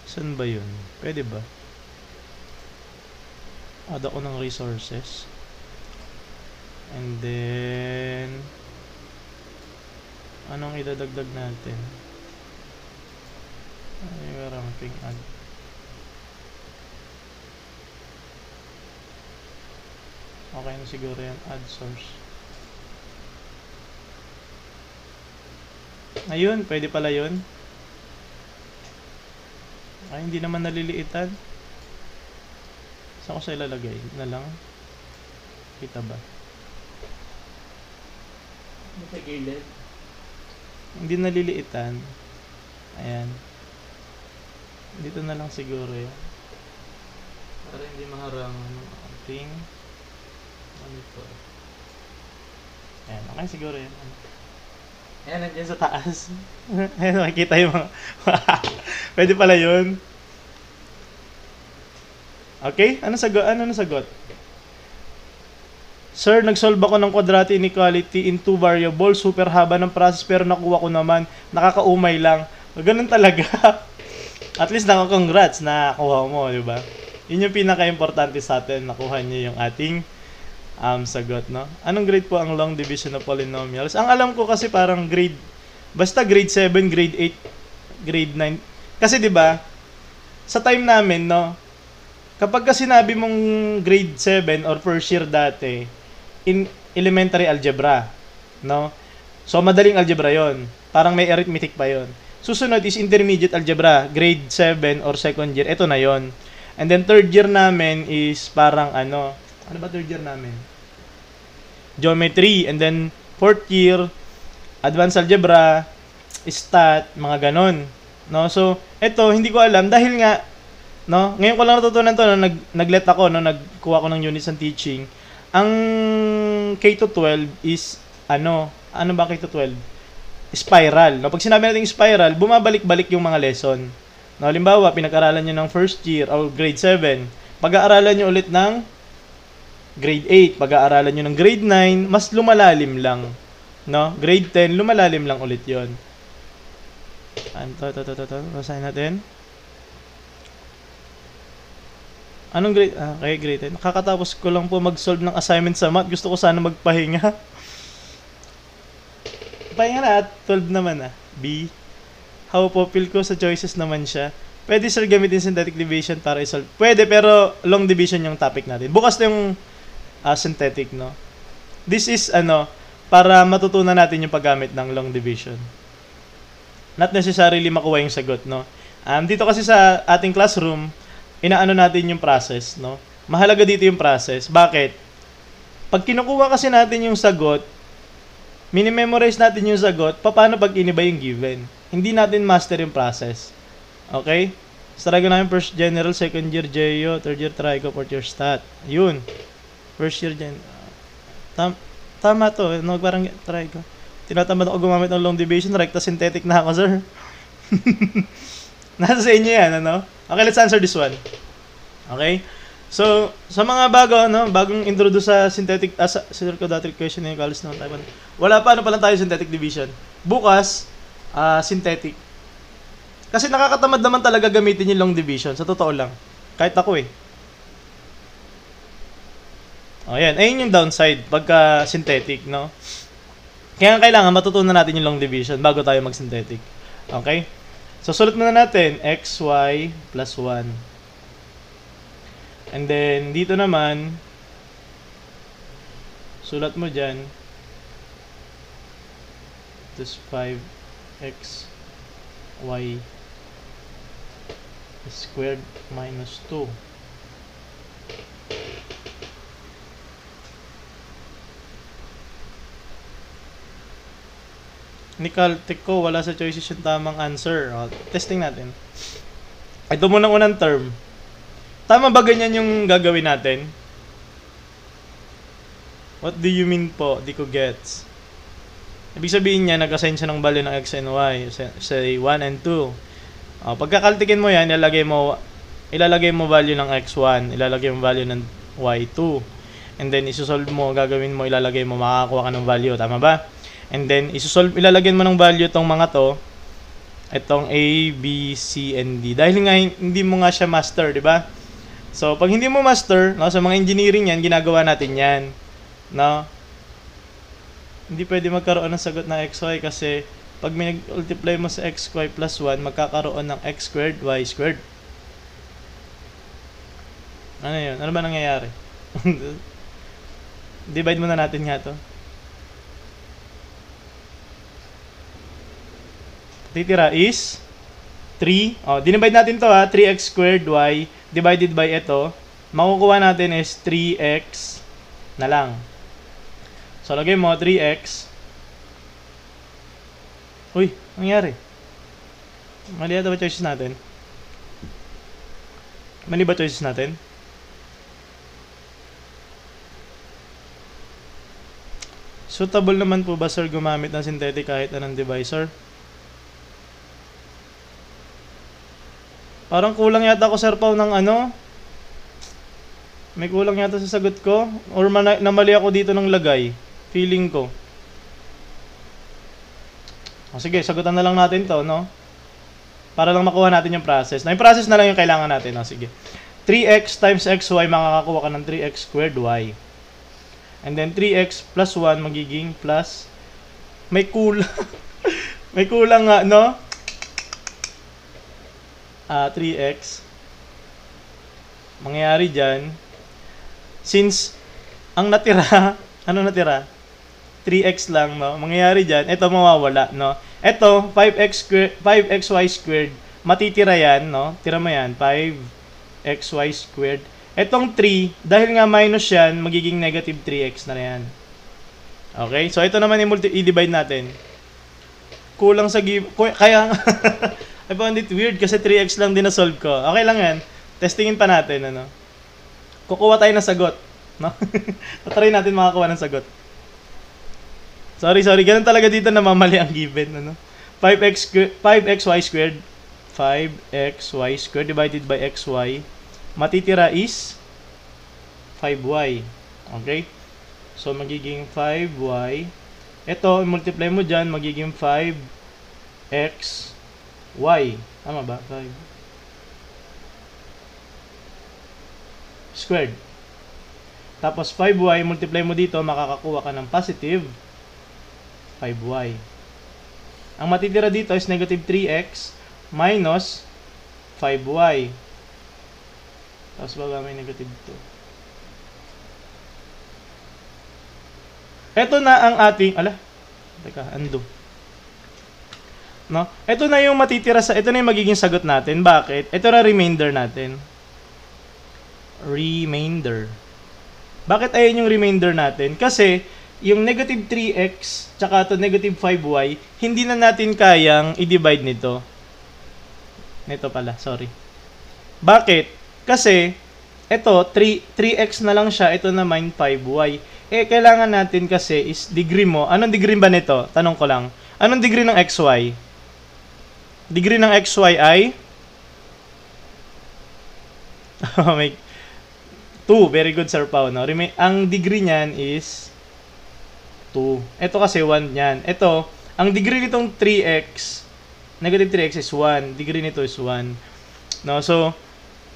A: Saan ba yun? Pwede ba? Add ako ng resources. And then anong idadagdag natin? Ay, ramping add. Okay na siguro yan. Add source. Ayun, pwede pala yun. Ay, hindi naman naliliitan. Saan ko sa ilalagay? Na lang. Kita ba?
B: Sa gilid.
A: Hindi naliliitan. Ayan. Dito na lang siguro yan. Para hindi maharang ang ating monitor. Ayan, okay siguro yan. Ayan, nandiyan sa taas. Ayan, makikita yung mga... Pwede pala yun. Okay? Ano sagot? Sir, nag-solve ako ng quadratic inequality in 2 variables. Super haba ng process pero nakuha ko naman. Nakakaumay lang. Ganun talaga. At least congrats na nakuha mo, di ba? Yun yung pinaka-importante sa atin. Nakuha niyo yung ating sagot, no? Anong grade po ang long division of polynomials? Ang alam ko kasi parang basta grade 7, grade 8, grade 9. Kasi di ba, sa time namin, no? Kapag kasi sinabi mong grade 7 or first year dati, in elementary algebra, no? So, madaling algebra yon. Parang may arithmetic pa yon. Susunod is intermediate algebra, grade 7 or second year. Ito na yon. And then, third year namin is parang ano ba third year namin? Geometry. And then, fourth year, advanced algebra, stat, mga ganon. No? So, ito, hindi ko alam dahil nga, no? Ngayon ko lang natutunan to, no? Nag-let ako, no? Nagkuha ko ng units ng teaching. Ang K-12 is, ano ba K-12? Spiral. No? Pag sinabi natin spiral, bumabalik-balik yung mga lesson. No? Halimbawa, pinag-aralan nyo ng first year o grade 7. Pag-aaralan nyo ulit ng grade 8. Pag-aaralan nyo ng grade 9, mas lumalalim lang. No? Grade 10, lumalalim lang ulit yon. Basahin natin. Anong grade? Okay, grade 10. Nakakatapos ko lang po mag-solve ng assignment sa math. Gusto ko sana magpahinga. Pahinga na at 12 naman B. How po feel ko sa choices naman siya. Pwede sir gamitin synthetic division para i-solve. Pwede pero long division yung topic natin. Bukas na yung synthetic, no? This is para matutunan natin yung paggamit ng long division. Not necessarily makuha yung sagot, no? Dito kasi sa ating classroom, inaano natin yung process, no? Mahalaga dito yung process. Bakit? Pag kinukuha kasi natin yung sagot, mini-memorize natin yung sagot, paano pag iniba yung given? Hindi natin master yung process. Okay? Start namin first general, second year Geo, third year Trigo, fourth year Stat. Yun. First year tama to. Parang Trigo. Tinatamad ako gumamit ng long division, recta synthetic na ako, sir. Nasa sa inyo yan, ano? Okay, let's answer this one. Okay? So, sa mga bagong introduce sa synthetic, sa circular equation ng college naman tayo. Wala pa, pa lang tayo synthetic division. Bukas, synthetic. Kasi nakakatamad naman talaga gamitin yung long division. Sa totoo lang. Kahit ako Ayan. Ayun yung downside pagka synthetic, no? Kaya kailangan matutunan natin yung long division bago tayo mag-synthetic. Okay? So, sulat muna natin, x, y, plus 1. And then, dito naman, sulat mo dyan, this 5x, y, squared minus 2. Ni Caltech ko, wala sa choices yung tamang answer. Testing natin. Ito muna unang term. Tama ba ganyan yung gagawin natin? What do you mean po? Di ko gets. Ibig sabihin niya, nag-assign siya ng value ng x and y. Say 1 and 2. Pagkakaltikin mo yan, ilalagay mo value ng x1, ilalagay mo value ng y2. And then, isusolve mo, gagawin mo, ilalagay mo, makakakuha ka ng value. Tama ba? And then, ilalagay mo ng value itong mga to. Itong A, B, C, and D. Dahil nga, hindi mo nga siya master, di ba? So, pag hindi mo master, no, sa mga engineering yan, ginagawa natin yan. No? Hindi pwede magkaroon ng sagot na xy kasi pag may multiply mo sa xy plus 1, magkakaroon ng x squared, y squared. Ano yun? Ano ba nangyayari? Divide muna natin nga to. Titira is 3. Dinivide natin to ha. 3x squared y divided by ito. Makukuha natin is 3x na lang. So, lagay mo 3x. Uy, nangyari? Mali ata ba choices natin? Mali ba choices natin? Suitable naman po ba, sir, gumamit ng synthetic kahit anong divisor? Parang kulang yata ako, sir, Pao, ng ano? May kulang yata sa sagot ko? Or namali ako dito ng lagay? Feeling ko. Sige, sagutan na lang natin to, no? Para lang makuha natin yung process. Yung process na lang yung kailangan natin, no? Sige. 3x times xy, makakakuha ka ng 3x squared y. And then 3x plus 1 magiging plus. May kulang. May kulang nga, no? 3x. Mangyayari dyan, since ang natira, ano natira? 3x lang, no? Mangyayari dyan, ito mawawala, no? Ito, 5xy squared, matitira yan, no? Tira mo yan, 5xy squared. Etong 3, dahil nga minus yan, magiging negative 3x na yan. Okay? So, ito naman i-divide natin. Kulang sa kaya I found it weird kasi 3x lang din na-solve ko. Okay lang yan. Testingin pa natin, ano? Kukuha tayo ng sagot, no? Tatry natin makakuha ng sagot. Sorry. Ganun talaga dito na mamali ang given, ano? 5xy squared. 5xy squared divided by xy. Matitira is 5y. Okay? So, magiging 5y. Ito, multiply mo dyan, magiging 5x y. Tama ba? 5 squared. Tapos 5y, multiply mo dito, makakakuha ka ng positive 5y. Ang matitira dito is negative 3x minus 5y. Tapos baga may negative 2. Ito na ang ating, undo. No? Ito na yung matitira ito na yung magiging sagot natin. Bakit? Ito na remainder natin. Remainder. Bakit ayun yung remainder natin? Kasi, yung negative 3x, tsaka ito negative 5y, hindi na natin kayang i-divide nito. Nito pala, sorry. Bakit? Kasi, ito, 3x na lang siya, ito naman 5y. Kailangan natin kasi is degree mo. Anong degree ba nito? Tanong ko lang. Anong degree ng xy? Degree ng xy ay? May 2. Very good, Sir Pao. No? Ang degree niyan is 2. Ito kasi 1 yan. Ito, ang degree nitong 3x, negative 3x is 1. Degree nito is 1. No? So,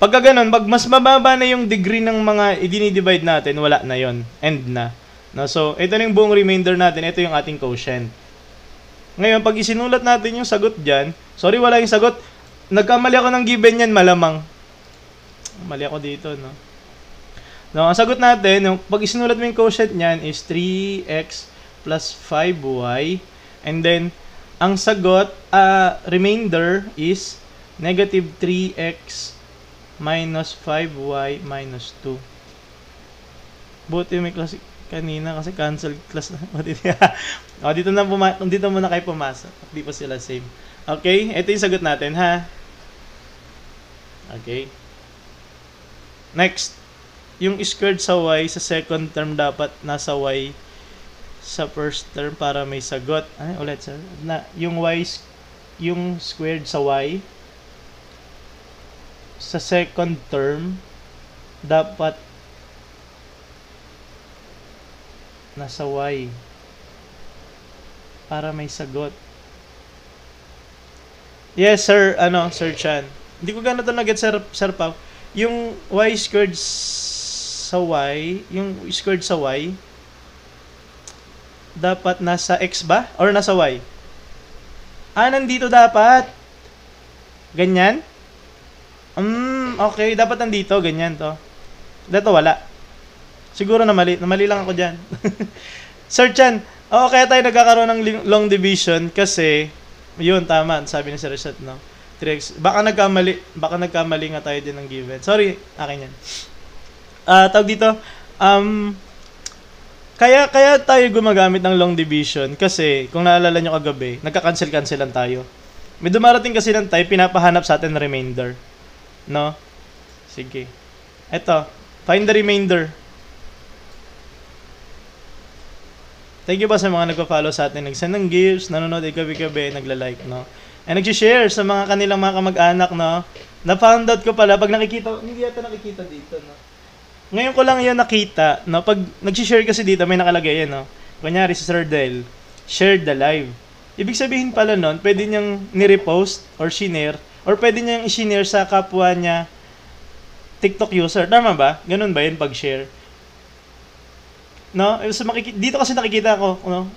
A: pagka ganun, mas mababa na yung degree ng mga i-divide natin, wala na yon, end na. No? So, ito na yung buong remainder natin. Ito yung ating quotient. Ngayon, pag isinulat natin yung sagot dyan, sorry, wala yung sagot. Nagkamali ako ng given yan, malamang. Mali ako dito, no? No, ang sagot natin, yung pag isinulat mo yung quotient niyan is 3x plus 5y. And then, ang sagot, remainder is negative 3x minus 5y minus 2. Buti may klase kanina kasi cancel class na. Dito muna kayo pumasok. Hindi pa sila same. Okay? Ito yung sagot natin, ha? Okay. Next. yung squared sa y sa second term dapat nasa y sa first term para may sagot. Ay, ulit sir. Yung yung squared sa y sa second term dapat nasa y para may sagot. Yes, sir. Sir Chan. Hindi ko gano'n ito nag-get, Sir Pao. Yung y squared sa y, yung squared sa y, dapat nasa x ba? Or nasa y? Nandito dapat. Ganyan? Okay. Dapat nandito. Ganyan to. Dito wala. Siguro na mali. Namali lang ako dyan. Sir Chan, kaya tayo nagkakaroon ng long division kasi, yun, tama. Sabi ni Sir Reset, no? 3x. Baka nagkamali nga tayo din ng given. Sorry, akin yan. Tawag dito, kaya tayo gumagamit ng long division kasi, kung naalala nyo kagabi, nagka-cancel-cancelan tayo. May dumarating kasi ng time, pinapahanap sa atin remainder. No? Sige. Eto, find the remainder. Thank you pa sa mga nagpa-follow sa atin, nag-send ng gifts, nanonood gabi-gabi, nagla-like, no? And nag-share sa mga kanilang mga kamag-anak, no? Na-found out ko pala, pag nakikita, hindi yata nakikita dito, no? Ngayon ko lang yan nakita, no? Pag nag-share kasi dito, may nakalagay yan, no? Kunyari si Sir Del, shared the live. Ibig sabihin pala nun, pwede niyang ni-repost or shinare, or pwede niyang i-shinare sa kapwa niya TikTok user. Tama ba? Ganun ba yun pag-share? No? Dito kasi nakikita ko, no?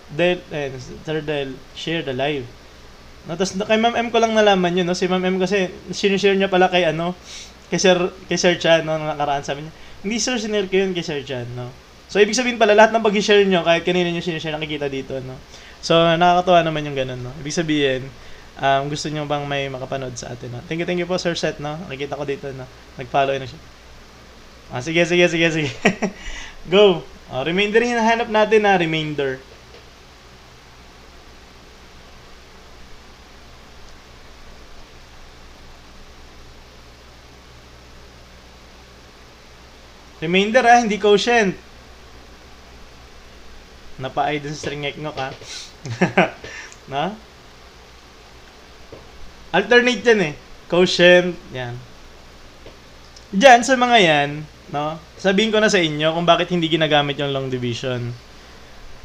A: Sir Del, share the live. No? Tapos kay Ma'am M ko lang nalaman yun, no? Si Ma'am M kasi, sinishare niya pala kay kay Sir Chan, no? Nung nakaraan sabi niya, hindi sir, sinare ko yun kay Sir Chan, no? So, ibig sabihin pala, lahat ng pag-share nyo, kahit kanina nyo sinishare, nakikita dito, no? So, nakakatuwa naman yung ganun, no? Ibig sabihin, gusto nyo bang may makapanood sa atin, no? Thank you po, Sir Seth, no? Nakikita ko dito, no? Nag-follow na siya. Sige. Go! Remainder yung hinahanap natin, na remainder. Remainder hindi quotient. Napa-ay dun sa string eknok na? Alternate yan Quotient, yan. Diyan sa mga yan, no? Sabihin ko na sa inyo kung bakit hindi ginagamit yung long division.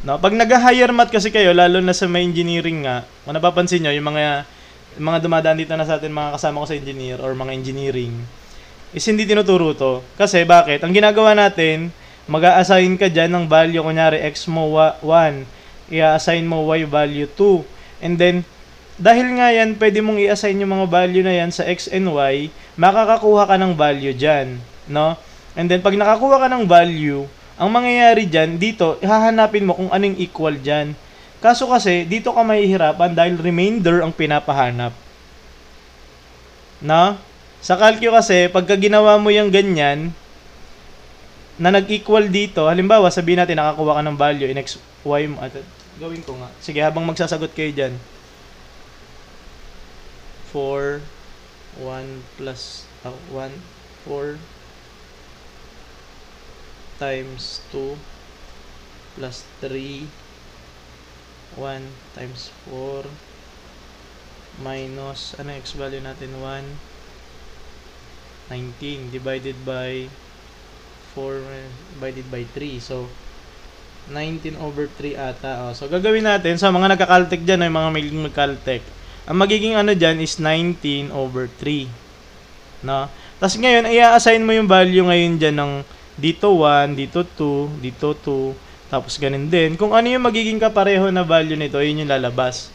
A: No, pag nag-higher math kasi kayo, lalo na sa may engineering nga, kung napapansin nyo, yung mga dumadaan dito na sa atin, mga kasama ko sa engineer or mga engineering, is hindi tinuturo to. Kasi bakit? Ang ginagawa natin, mag-a-assign ka dyan ng value, kunyari x mo 1, i-assign mo y value 2. And then, dahil nga yan, pwede mong i-assign yung mga value na yan sa x and y, makakakuha ka ng value dyan. No? And then, pag nakakuha ka ng value, ang mangyayari dyan, dito, hahanapin mo kung anong equal dyan. Kaso kasi, dito ka mahihirapan dahil remainder ang pinapahanap. No? Sa calcu kasi, pagka ginawa mo yung ganyan, na nag-equal dito, halimbawa, sabihin natin, nakakuha ka ng value in x, y mo. Gawin ko nga. Sige, habang magsasagot kayo dyan. 4, 1 plus 1, 4 times 2 plus 3, 1 times 4 minus, ano x value natin? 19 divided by 4 divided by 3. So, 19 over 3 ata. So, gagawin natin. So, mga nagka-caltech dyan, yung mga may mag-caltech. Ang magiging ano dyan is 19 over 3. No? Tapos ngayon, i-assign mo yung value ngayon dyan ng dito 1, dito 2, dito 2. Tapos ganun din. Kung ano yung magiging kapareho na value nito, yun yung lalabas.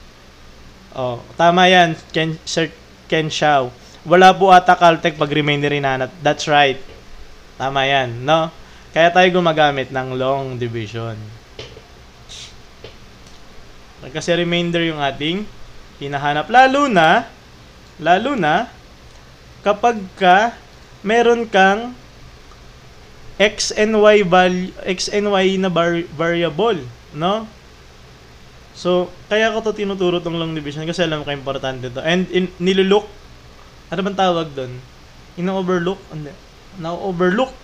A: Tama yan, Sir Ken Xiao. Wala po ata caltech pag remainder hinanap. That's right. Tama yan, no? Kaya tayo gumagamit ng long division. Kasi remainder yung ating hinahanap. Lalo na, kapag meron kang x and y na variable, no? So, kaya ko to tinuturo tong long division kasi alam ko importante to. And nilulook, ano bang tawag doon? Ino-overlook? Na-overlook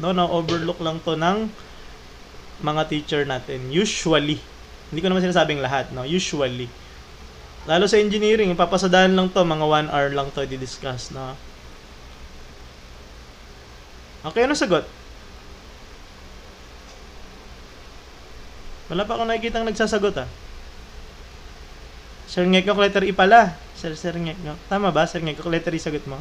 A: No, na-overlook lang to ng mga teacher natin. Usually. Hindi ko naman sinasabing lahat, no? Usually. Lalo sa engineering, papasadahan lang to, mga 1 hour lang to i-discuss, no? Okay, ano sagot? Wala pa akong nakikita nagsasagot, ah. Sir Ngekok, letter E pala. Sir Ngekok. Tama ba? Sir Ngekok, letter E sagot mo?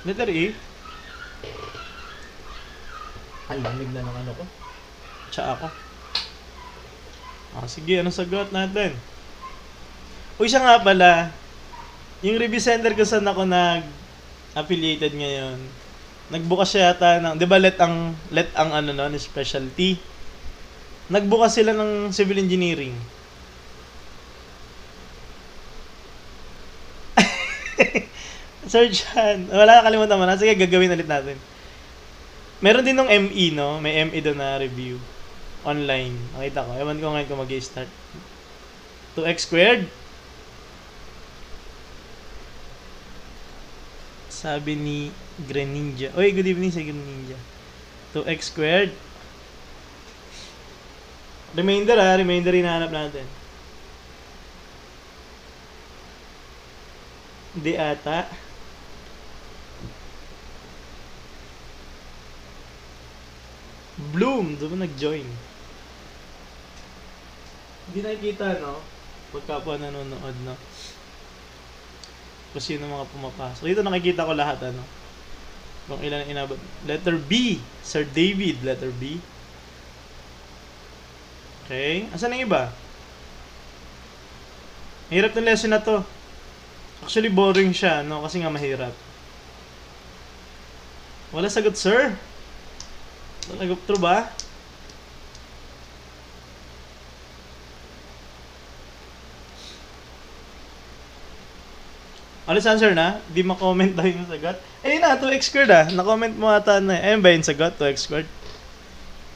A: Letter E? Ay, lamig na ng ano ko. Tsa ako. Sige, anong sagot natin? Uy, siya nga pala. Yung review center ko saan ako nag-affiliated ngayon. Nagbukas siya yata ng, 'di ba let ang ano no, specialty. Nagbukas sila ng civil engineering. Sir Chan, wala nakalimutan mo na. Sige, gagawin ulit natin. Meron din ng ME, no? May ME doon na review. Online. Nakita ko. Ewan ko ngayon kung mag-i-start. 2x squared. Sabi ni Greninja. Oy, good evening sa Greninja. 2x squared. Remainder remainder hinahanap natin. Hindi ata. Bloom, doon nag-join. Hindi nakikita, no? Pagka po nanonood, no? Kung sino mga pumapasok. Dito nakikita ko lahat, ano? Kung ilan ang inabot. Letter B. Sir David, letter B. Okay. Asan ang iba? Mahirap ng lesson na to. Actually, boring siya, no? Kasi nga mahirap. Wala sagot, sir. Nag-up through ba? Honest answer na? Di ma-comment daw yung sagot? Eh na, 2x squared ah. Na-comment mo ata na. Ayun ba yung sagot? 2x squared?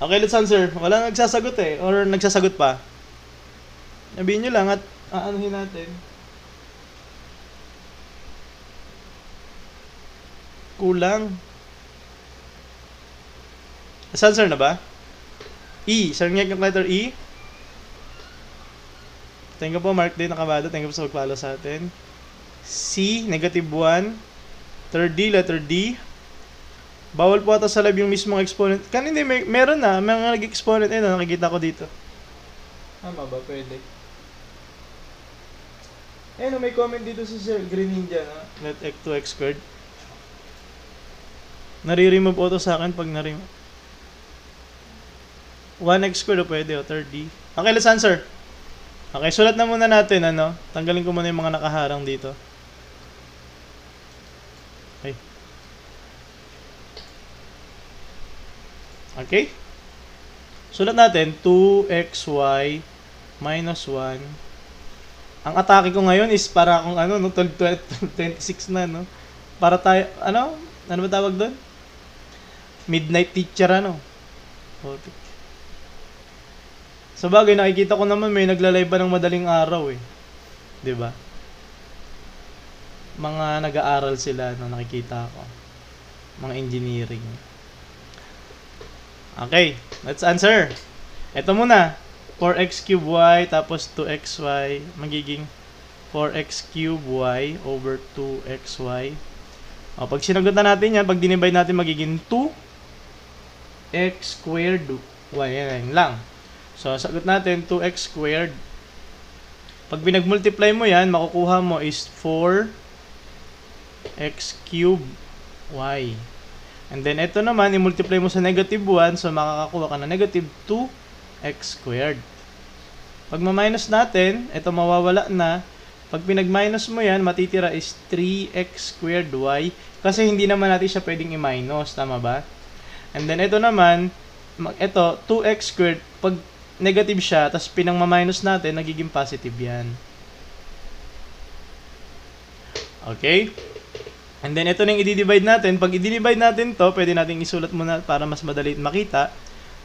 A: Okay, let's answer. Wala nagsasagot eh. Or nagsasagot pa. Sabihin nyo lang at aanuhin natin. Kulang. Let's answer na ba? E. Sir Ngek yung letter E. Thank you po, Mark Day Nakabado. Thank you po sa mag-follow sa atin. C, negative 1. Third D, letter D. Bawal po ata sa lab yung mismong exponent. Kanina meron na, mga nag-exponent. Ayun, nakikita ko dito. Tama ba? Pwede. Ayun, may comment dito si Sir Green Ninja na let x 2x squared. Nare-remove po ito sa akin pag nare-remove. 1x squared o pwede o, third D. Okay, let's answer. Okay, sulat na muna natin, ano. Tanggalin ko muna yung mga nakaharang dito. Okay. Okay. Sulat natin, 2xy minus 1. Ang atake ko ngayon is para akong ano, no, 26 na, no. Para tayo, ano ba tawag doon? Midnight teacher, ano. Okay. Sa bagay, nakikita ko naman may nagla-live ba ng madaling araw eh. 'Di ba? Mga nag-aaral sila no, nakikita ko. Mga engineering. Okay, let's answer. Ito muna. 4x cube y tapos 2xy magiging 4x cube y over 2xy. O, pag sinagot na natin yan, pag dinivide natin magiging 2x squared y. Yan lang. So, sagot natin, 2x squared. Pag pinag-multiply mo yan, makukuha mo is 4x cube y. And then, ito naman, i-multiply mo sa negative 1, so makakakuha ka na negative 2x squared. Pag ma-minus natin, ito mawawala na. Pag pinag-minus mo yan, matitira is 3x squared y. Kasi hindi naman natin siya pwedeng i-minus, tama ba? And then, ito naman, ito, 2x squared, pag negative siya, tapos pinang-minus natin, nagiging positive yan. Okay? And then, ito na yung i-divide natin. Pag i-divide natin to, pwede natin isulat muna para mas madali makita.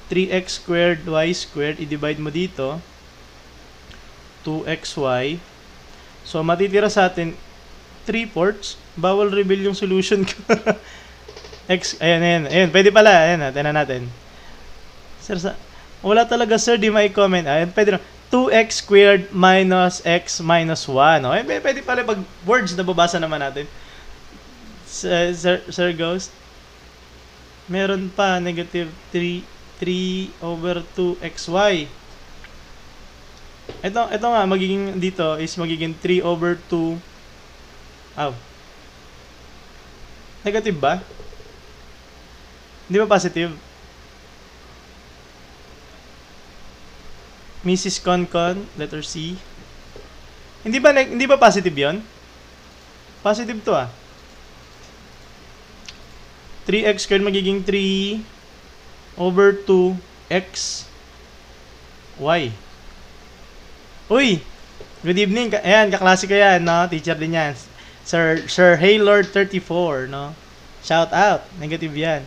A: 3x squared y squared, i-divide mo dito. 2xy. So, matitira sa atin 3/4. Bawal reveal yung solution ko. Ayan. Pwede pala. Ayan, tingnan natin. Sir, wala talaga, sir. Di may comment. Ayan, pwede na. 2x squared minus x minus 1. Okay, pwede pala pag words na babasa naman natin. Sir Ghost. Meron pa, negative 3/2xy. Ito nga, magiging dito is magiging 3/2. Negative ba? Hindi ba positive? Mrs. Concon, letter C. Hindi ba positive 'yon? Positive to 3x squared magiging 3/2x y. Uy! Good evening. Ayan, kaklase ko yan, no? Teacher din yan. Sir Haylord 34, no? Shout out. Negative yan.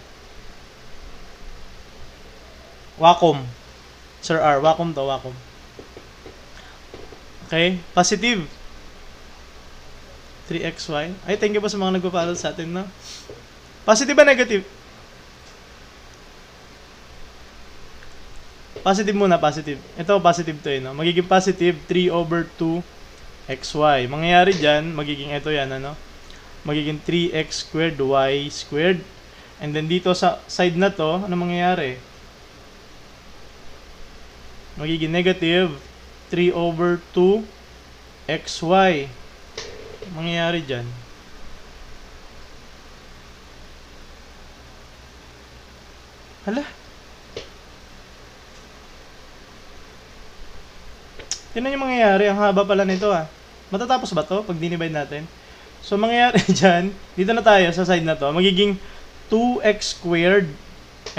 A: Wacom. Sir R. Wacom to, Wacom. Okay. Positive. 3xy. Ay, thank you po sa mga nagpa-follow sa atin, no? Positive ba negative? Positive muna, positive. Ito, positive to no? Magiging positive 3/2xy. Mangyayari dyan, magiging ito yan, ano? Magiging 3x squared y squared. And then dito sa side na to, ano mangyayari? Magiging negative 3/2xy. Mangyayari dyan. Hala? Tignan yung mangyayari. Ang haba pala nito Matatapos ba to pag dinivide natin? So, mangyayari dyan, dito na tayo sa side na to. Magiging 2x squared.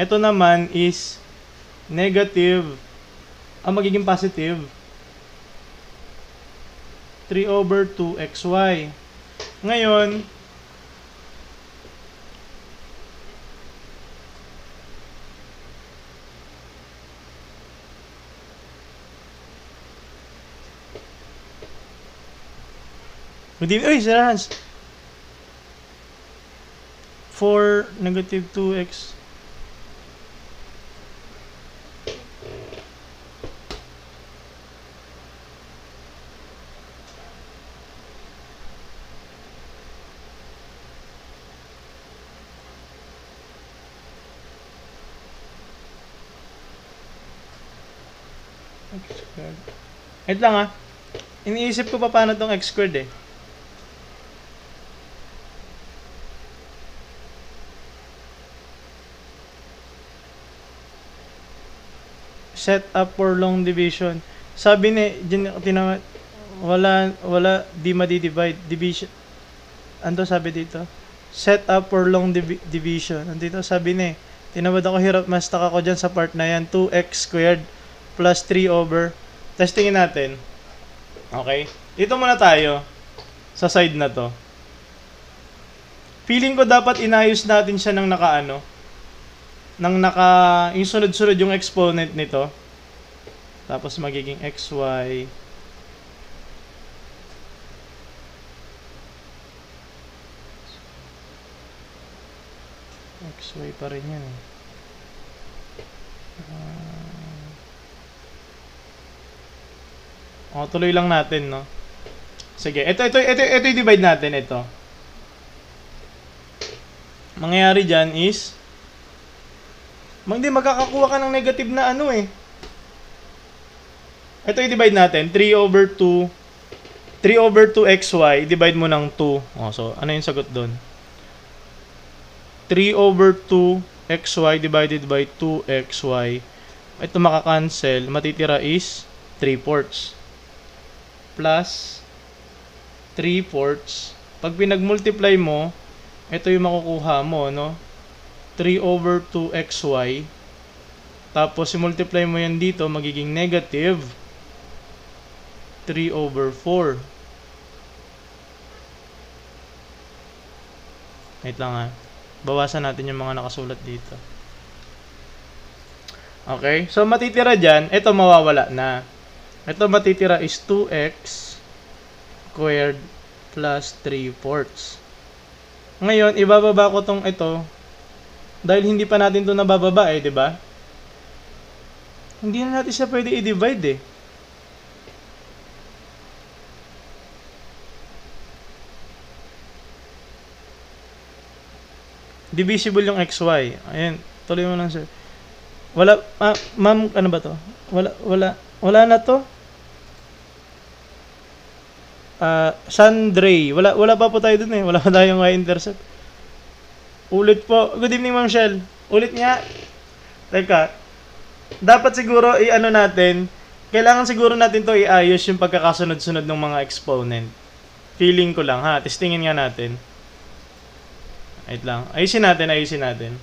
A: Ito naman is negative. Magiging positive. 3/2xy. Ngayon, uy, Sir Hans. 4 negative 2x. X squared. Wait lang Iniisip ko pa paano tong x squared Set up for long division. Sabi ni, wala, di ma-divide. Division. Ano sabi dito? Set up for long division. Andito sabi ni, tinawad ako, hirap mastak ako dyan sa part na yan. 2x squared plus 3 over. Testingin natin. Okay? Dito muna tayo sa side na to. Feeling ko dapat inayos natin siya ng yung sunod-sunod yung exponent nito. Tapos magiging xy. Xy pa rin yan tuloy lang natin, no? Sige, ito i-divide natin, ito. Mangyayari dyan is magkakakuha ka ng negative na Ito i-divide natin. 3/2xy, divide mo ng 2. So, ano yung sagot doon? 3/2xy divided by 2xy. Ito makakancel. Matitira is 3/4. Plus 3/4. Pag pinag-multiply mo, ito yung makukuha mo, no? 3/2xy. Tapos, i-multiply mo yan dito, magiging negative 3/4. Wait lang Bawasan natin yung mga nakasulat dito. Okay? So, matitira dyan, ito mawawala na. Ito matitira is 2x squared plus 3/4. Ngayon, ibababa ko tong ito dahil hindi pa natin to nabababa di ba? Hindi na natin siya pwede i-divide Divisible yung xy. Ayan, tuloy mo lang sir. Wala, ma'am, ano ba to? Wala na to. Sandray. Wala pa po tayo dun Wala pa tayong y-intercept. Ulit po. Good evening, Ma'am Shell. Ulit nga. Teka. Dapat siguro i-ano natin. Kailangan siguro natin to iayos yung pagkakasunod-sunod ng mga exponent. Feeling ko lang ha. Testingin nga natin. Wait lang. Ayusin natin.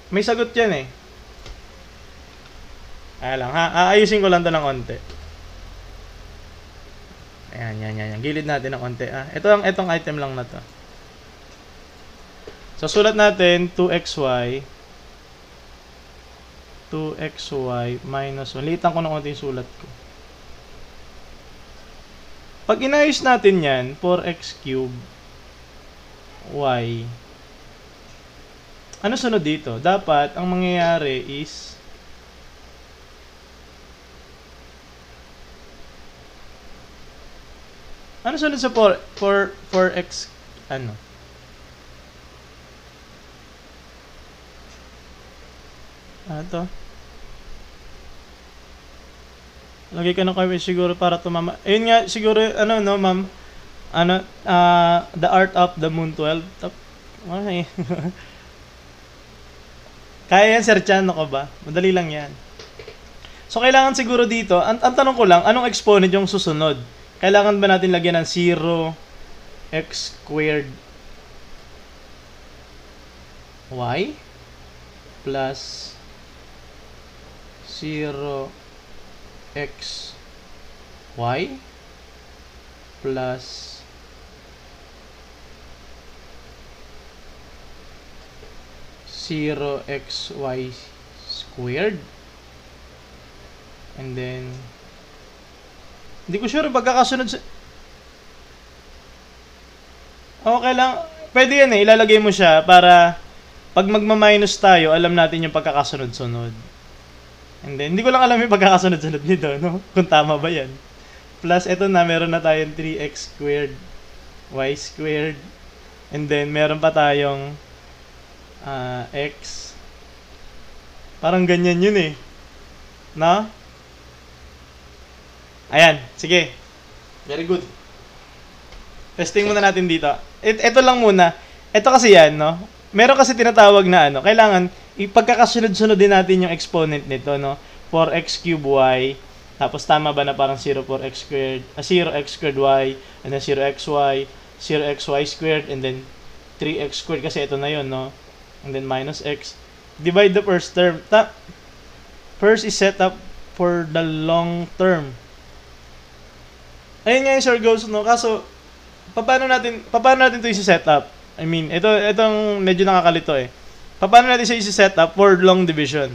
A: May sagot yan lang ha. Aayusin ko lang to ng konti. Ayan. Gilid natin ng konti. Itong item lang na to. So, sulat natin 2xy minus 1. Liitan ko ng konti yung sulat ko. Pag inayos natin yan, 4x cube y. Ano sunod dito? Dapat, ang mangyayari is ano sunod sa 4x ano? Ano to? Lagay ka ng comment siguro para tumama. Ayun nga, siguro, ma'am? The Art of the Moon 12. Okay. Kaya yan, Sir Chan, ako ba? Madali lang yan. So, kailangan siguro dito, ang tanong ko lang, anong exponent yung susunod? Kailangan ba natin lagyan ng 0, x squared, y, plus 0, x, y, plus 0xy squared. And then, hindi ko sure pagkakasunod sa... Okay lang. Pwede yan ilalagay mo siya para pag magma-minus tayo, alam natin yung pagkakasunod-sunod. And then, hindi ko lang alam yung pagkakasunod-sunod nito, no? Kung tama ba yan. Plus, eto na, meron na tayong 3x squared, y squared, and then, meron pa tayong x. Parang ganyan yun no? Ayan, sige. Very good. Testing muna natin dito. Ito lang muna. Ito kasi yan, no? Meron kasi tinatawag na kailangan ipagkakasunod-sunod din natin yung exponent nito, no? 4x cube y. Tapos tama ba na parang 0x squared, 0x squared y, and then 0xy, 0xy squared, and then 3x squared kasi ito na yun, no? And then minus x. Divide the first term. First is set up for the long term. Ayun nga yung Sir Ghost, no? Kaso, paano natin ito i-set up? I mean, itong medyo nakakalito Paano natin siya i-set up for long division?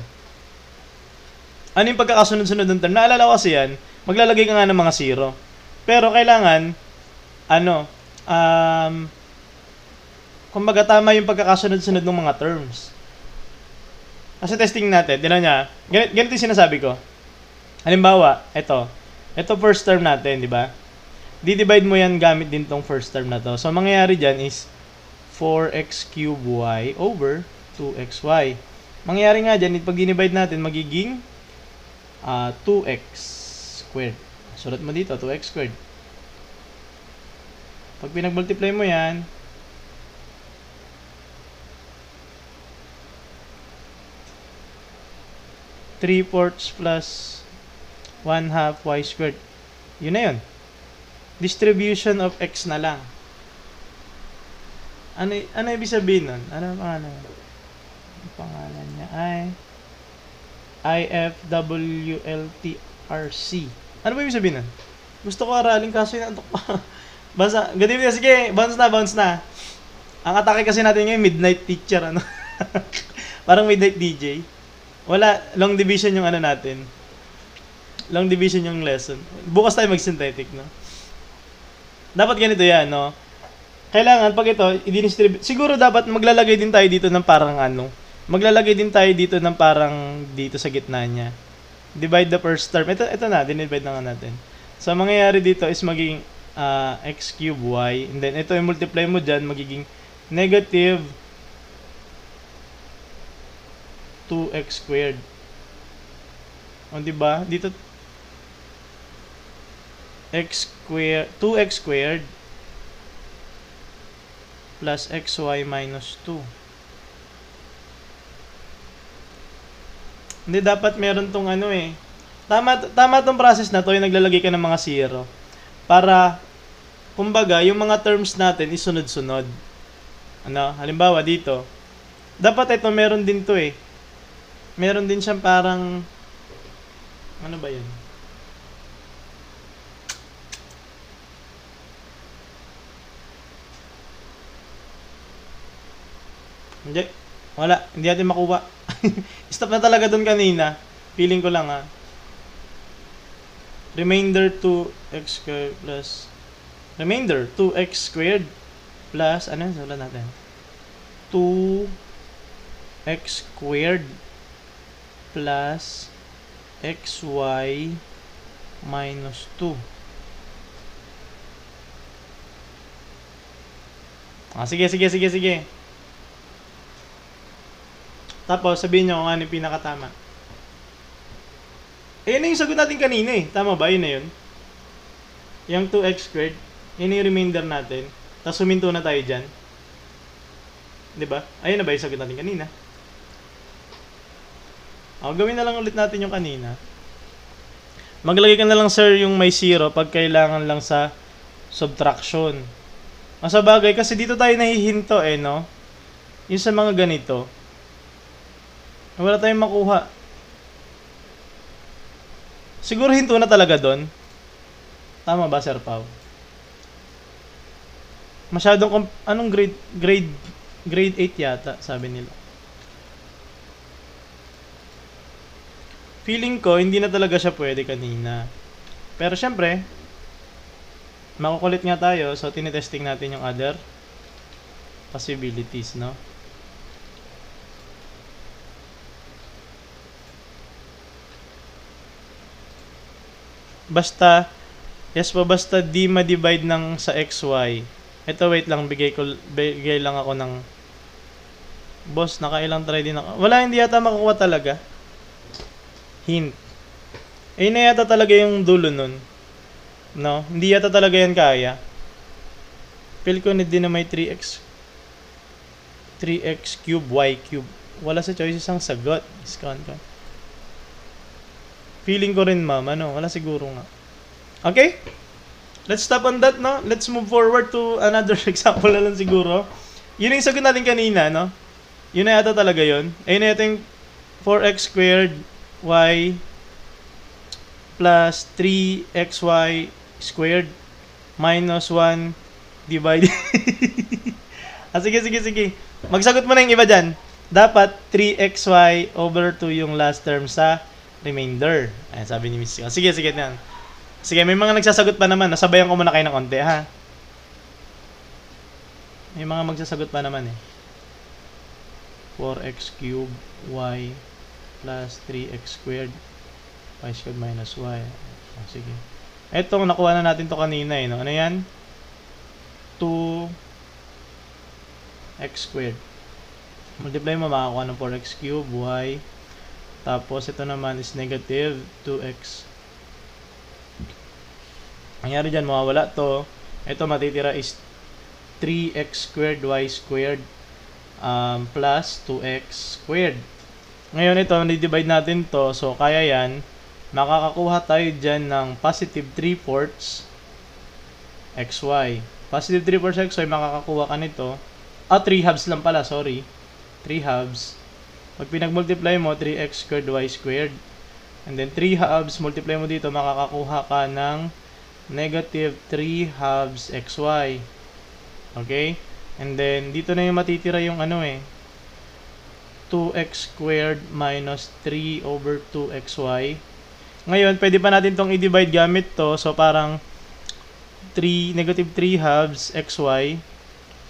A: Ano yung pagkakasunod-sunod ng term? Naalala ko kasi yan, maglalagay ka nga ng mga 0. Pero kailangan, kumbaga tama yung pagkakasunod-sunod ng mga terms. Kasi testing natin, tinan niya, ganito yung sinasabi ko. Halimbawa, ito first term natin, di ba? Di-divide mo yan gamit din tong first term na to. So, mangyayari dyan is 4x cube y over 2xy. Mangyayari nga dyan, pag dinivide natin, magiging 2x squared. Sulat mo dito, 2x squared. Pag pinag-multiply mo yan, three-fourths plus 1/2 y squared. Yun na yun. Distribution of x na lang. Ano ibig sabihin nun? Ano ang pangalan? Ang pangalan niya ay IFWLTRC. Ano ba ibig sabihin nun? Gusto ko aralin kaso yun. Basta, ganun na. Sige, bounce na. Ang atake kasi natin ngayon, midnight teacher. Parang midnight DJ. Wala, long division yung natin. Long division yung lesson. Bukas tayo mag-synthetic, no? Dapat ganito yan, no? Kailangan, pag ito, i-distribute, siguro dapat maglalagay din tayo dito ng parang ano, maglalagay din tayo dito ng parang dito sa gitna niya. Divide the first term. Ito na, dinivide na nga natin. So, mangyayari dito is magiging x cube y, and then ito yung multiply mo dyan, magiging negative 2x squared. O, diba? Dito, x squared, 2x squared plus xy minus 2. Hindi, dapat meron tong ano eh. Tama tong process na to, yung naglalagay ka ng mga zero. Para, kumbaga, yung mga terms natin isunod-sunod. Ano? Halimbawa dito. Dapat ito meron din to eh. Meron din siyang parang, ano ba yun? Hindi. Wala. Hindi natin makuha. Stop na talaga doon kanina. Feeling ko lang ha. Remainder 2x squared plus... Remainder 2x squared plus... Ano yun? Sulat natin. 2x squared plus xy minus 2. Sige. Tapos, sabihin nyo kung ano yung pinakatama. Yun na yung sagot natin kanina eh. Tama ba? Yun na yun. Yung 2x squared, yun yung remainder natin. Tapos, suminto na tayo dyan. Diba? Ayun na ba yung sagot natin kanina? Gawin na lang ulit natin yung kanina. Maglagay ka na lang, sir, yung may 0 pag kailangan lang sa subtraction. Sa bagay, kasi dito tayo nahihinto eh, no? Yung sa mga ganito. Wala tayong makuha. Siguro hinto na talaga doon. Tama ba, Sir Pao? Masyadong, anong grade 8 yata, sabi nila. Feeling ko, hindi na talaga siya pwede kanina. Pero syempre, makukulit nga tayo, so tinitesting natin yung other possibilities, no? Basta, yes po, basta di ma-divide ng sa xy. Ito, wait lang, bigay lang ako ng... Boss, nakailang try din ako. Wala, hindi yata makukuha talaga. Hint. Na yata talaga yung dulo nun. No? Hindi yata talaga yan kaya. Feel ko din na may 3x cube, y cube. Wala sa choices ang sagot. Scan ka. Feeling ko rin, ma'am. Wala siguro nga. Okay? Let's stop on that, no? Let's move forward to another example na lang siguro. Yun yung sagot natin kanina, no? Yun na yata talaga yun. Ayun na yata yung 4x squared y plus 3xy squared minus 1 divided. Sige. Magsagot mo na yung iba dyan. Dapat 3xy over 2 yung last term sa remainder. Ayan, sabi ni Miss. Sige na. Sige, may mga nagsasagot pa naman. Nasabayan ko muna kayo ng konti, ha? May mga magsasagot pa naman, eh. 4x cube y plus 3x squared y squared minus y. Sige. Ito, nakuha na natin to kanina, eh. No? Ano yan? 2x squared. Multiply mo, makakuha ng 4x cube y. Tapos, ito naman is negative 2x. Nangyari dyan, mawawala to. Ito, matitira is 3x squared y squared plus 2x squared. Ngayon, ito, ni-divide natin to. So, kaya yan. Makakakuha tayo dyan ng positive 3/4 xy. Positive 3/4 xy, makakakuha ka nito. 3 halves lang pala, sorry. 3 halves. Pag pinag-multiply mo, 3x squared y squared. And then 3 halves, multiply mo dito, makakakuha ka ng negative 3 halves xy. Okay? And then, dito na yung matitira yung 2x squared minus 3 over 2xy. Ngayon, pwede pa natin tong i-divide gamit to. So, parang negative 3 halves xy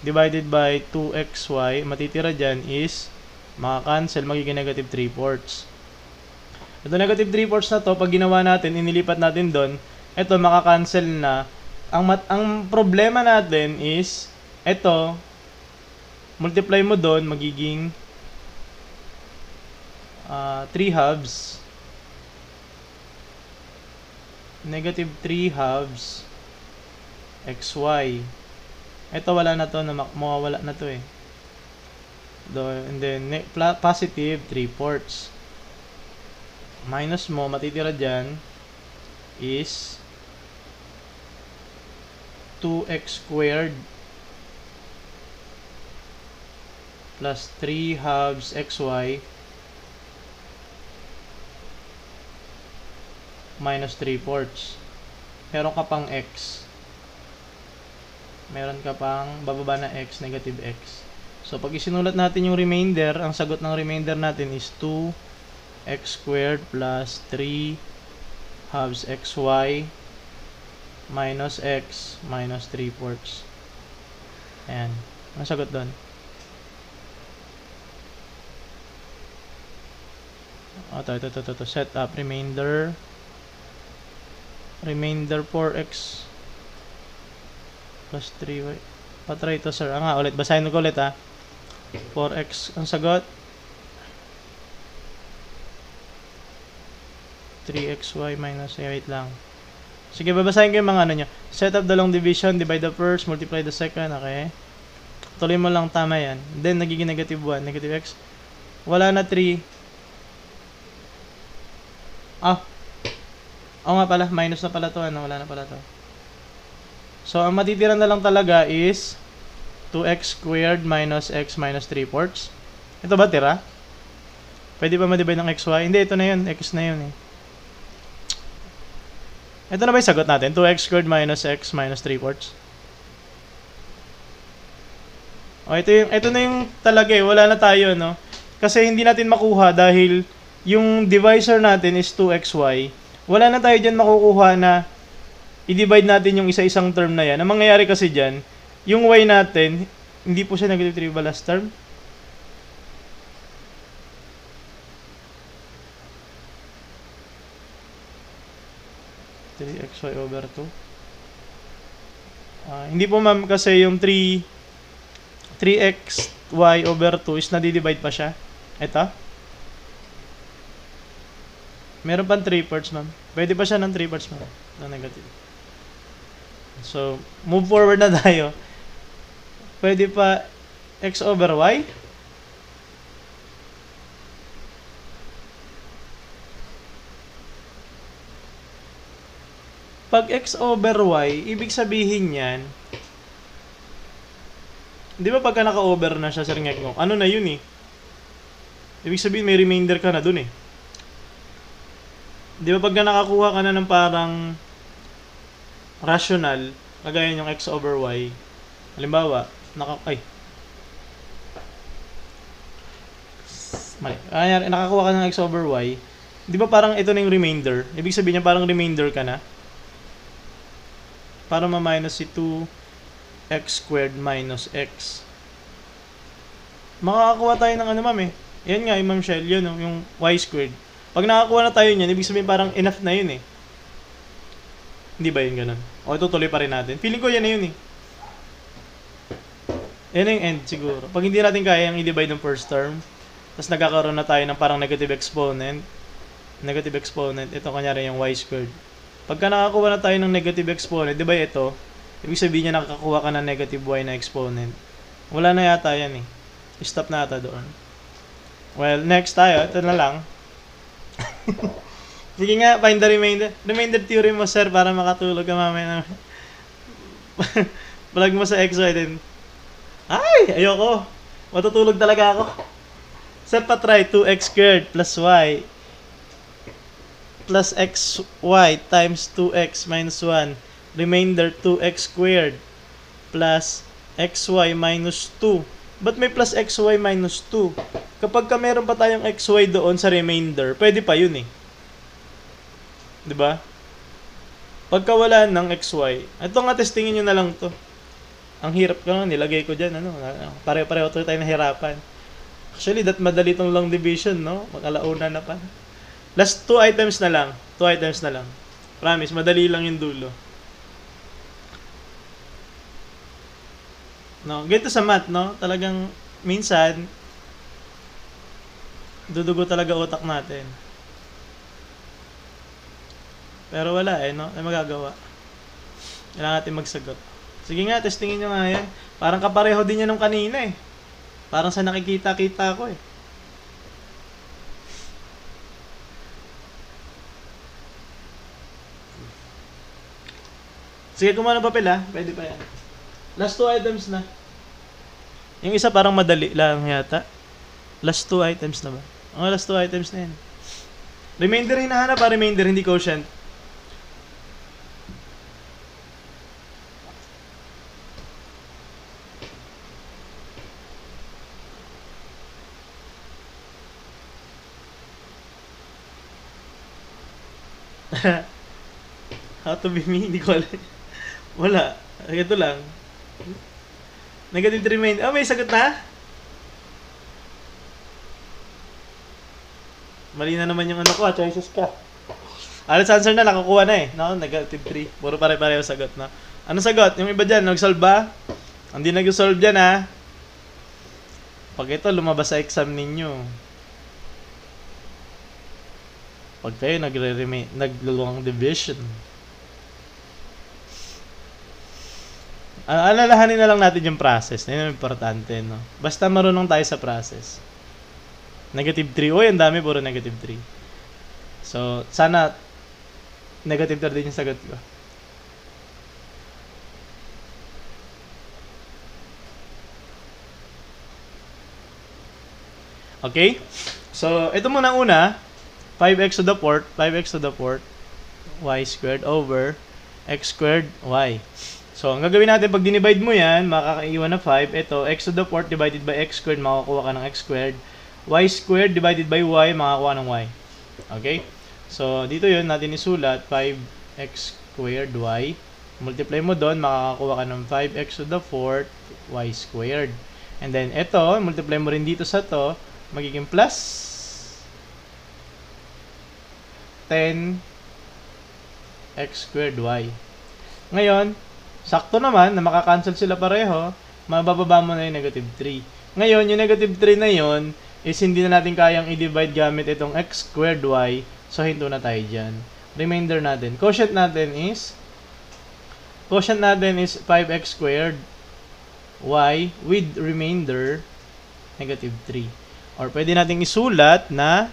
A: divided by 2xy, matitira dyan is makakancel, magiging negative 3/4. Ito negative 3/4 na to, pag ginawa natin, inilipat natin doon, ito makakancel na. Ang problema natin is, ito, multiply mo doon, magiging 3 halves. Negative 3 halves xy. Ito wala na to, mawawala na to eh. And then positive 3/4. Minus mo, matitira dyan is 2x squared plus 3 halves xy minus 3/4. Meron ka pang x. Meron ka pang bababa na x, negative x. So, pag isinulat natin yung remainder, ang sagot ng remainder natin is 2x squared plus 3 halves xy minus x minus 3/4. Ayan. Ang sagot doon. Ito. Set up remainder 4x plus 3y. Patry ito, sir. Ulit. Basahin ko ulit, 4x ang sagot. 3xy minus, wait lang. Sige, babasahin ko yung mga ano nyo. Set up the long division, divide the first, multiply the second, okay? Tuloy mo lang, tama yan. Then, nagiging negative 1, negative x. Wala na 3. Oo nga pala, minus na pala to, wala na pala to. So, ang matitira na lang talaga is 2x squared minus x minus 3/4. Ito ba tira? Pwede ba ma-divide ng xy? Hindi, ito na yun. X na yun eh. Ito na ba yung sagot natin? 2x squared minus x minus 3/4. Ito na yung talaga eh. Wala na tayo, no? Kasi hindi natin makuha dahil yung divisor natin is 2xy. Wala na tayo dyan makukuha na i-divide natin yung isa-isang term na yan. Ang mangyayari kasi dyan, yung y natin, hindi po siya negative 3 ba last term? xy over 2. Hindi po ma'am kasi yung 3xy over 2 is nadidivide pa siya. Ito. Meron pang 3/4 ma'am. Pwede pa siya ng 3/4 ma'am. Na negative. So, move forward na tayo. Pwede pa x over y. Pag x over y, ibig sabihin yan, di ba pagka naka-over na siya, Sir Ngek, ano na yun eh? Ibig sabihin may remainder ka na dun eh. Di ba pagka nakakuha ka na ng parang rational, kagaya yung x over y, halimbawa, nakakuha ka ng x over y, di ba parang ito na yung remainder? Ibig sabihin niya parang remainder ka na. Para ma-minus si 2x squared minus x. Makakakuha tayo ng ano ma'am eh. Yan nga, Ma'am Shell, yun yung y squared. Pag nakakuha na tayo niyan, ibig sabihin parang enough na yun eh. Hindi ba yun ganun? O itutuloy pa rin natin. Feeling ko yan na yun eh. Yan na yung end siguro. Pag hindi natin kayang i-divide ng first term, tapos nagkakaroon na tayo ng parang negative exponent, ito kanyari yung y squared. Pagka nakakuha na tayo ng negative exponent, di ba ito? Ibig sabihin niya nakakakuha ka ng negative y na exponent. Wala na yata yan eh. Stop na yata doon. Well, next tayo. Ito na lang. Sige nga, find the remainder. Remainder theorem mo, sir, para makatulog ka mamaya. Plug mo sa xy din. Ay! Ayoko. Matutulog talaga ako. Sir, patry 2x squared plus y plus xy times 2x minus 1. Remainder 2x squared plus xy minus 2. Ba't may plus xy minus 2? Kapag ka meron pa tayong xy doon sa remainder, pwede pa yun eh. Diba? Pagka wala ng xy, ito nga testingin nyo na lang to. Ang hirap ko nga, nilagay ko dyan, pare-pareho tayo nahirapan. Actually, madali tong long division, no? Mag-alauna na pa. Last 2 items na lang. 2 items na lang. Promise, madali lang yung dulo. No, ganito sa math, no? Talagang minsan dudugo talaga utak natin. Pero wala no? Ay magagawa. Kailangan natin magsagot. Sige nga, testingin nyo nga yan. Parang kapareho din yan nung kanina Parang sa nakikita-kita ko Sige, kumuha ng papel Pwede pa yan. Last 2 items na. Yung isa parang madali lang yata. Last 2 items na ba? Last 2 items na yan. Remainder hinahanap remainder, hindi quotient. How to be me? Hindi ko alam. Wala. Ito lang. Negative 3 remain. May sagot na? Mali na naman yung choices ka. Alas answer na, nakakuha na No, negative 3. Puro pare-pareho sagot na. Ano sagot? Yung iba dyan, nag-solve ba? Hindi nag-solve dyan Pag ito, lumabas sa exam ninyo. Pag kayo naglo-long division. Alalahanin na lang natin yung process. Yan yung importante, no? Basta marunong tayo sa process. Negative 3. Ang dami, puro negative 3. So, sana negative 3 din yung sagot ko. Okay? So, ito muna una. 5x to the fourth, 5x to the fourth, y squared over x squared y. So, ang gagawin natin, pag dinivide mo yan, makakaiwan na 5. Ito, x to the fourth divided by x squared, makakuha ka ng x squared. Y squared divided by y, makakuha ng y. Okay? So, dito yun, natin isulat, 5x squared y. Multiply mo doon, makakakuha ka ng 5x to the fourth, y squared. And then, ito, multiply mo rin dito sa to, magiging plus 10 x squared y. Ngayon, sakto naman na makakancel sila pareho, mabababa mo na yung negative 3. Ngayon, yung negative 3 na yon is hindi na natin kayang i-divide gamit itong x squared y, so hinto na tayo dyan. Remainder natin. Quotient natin is 5x squared y with remainder negative 3. Or pwede nating isulat na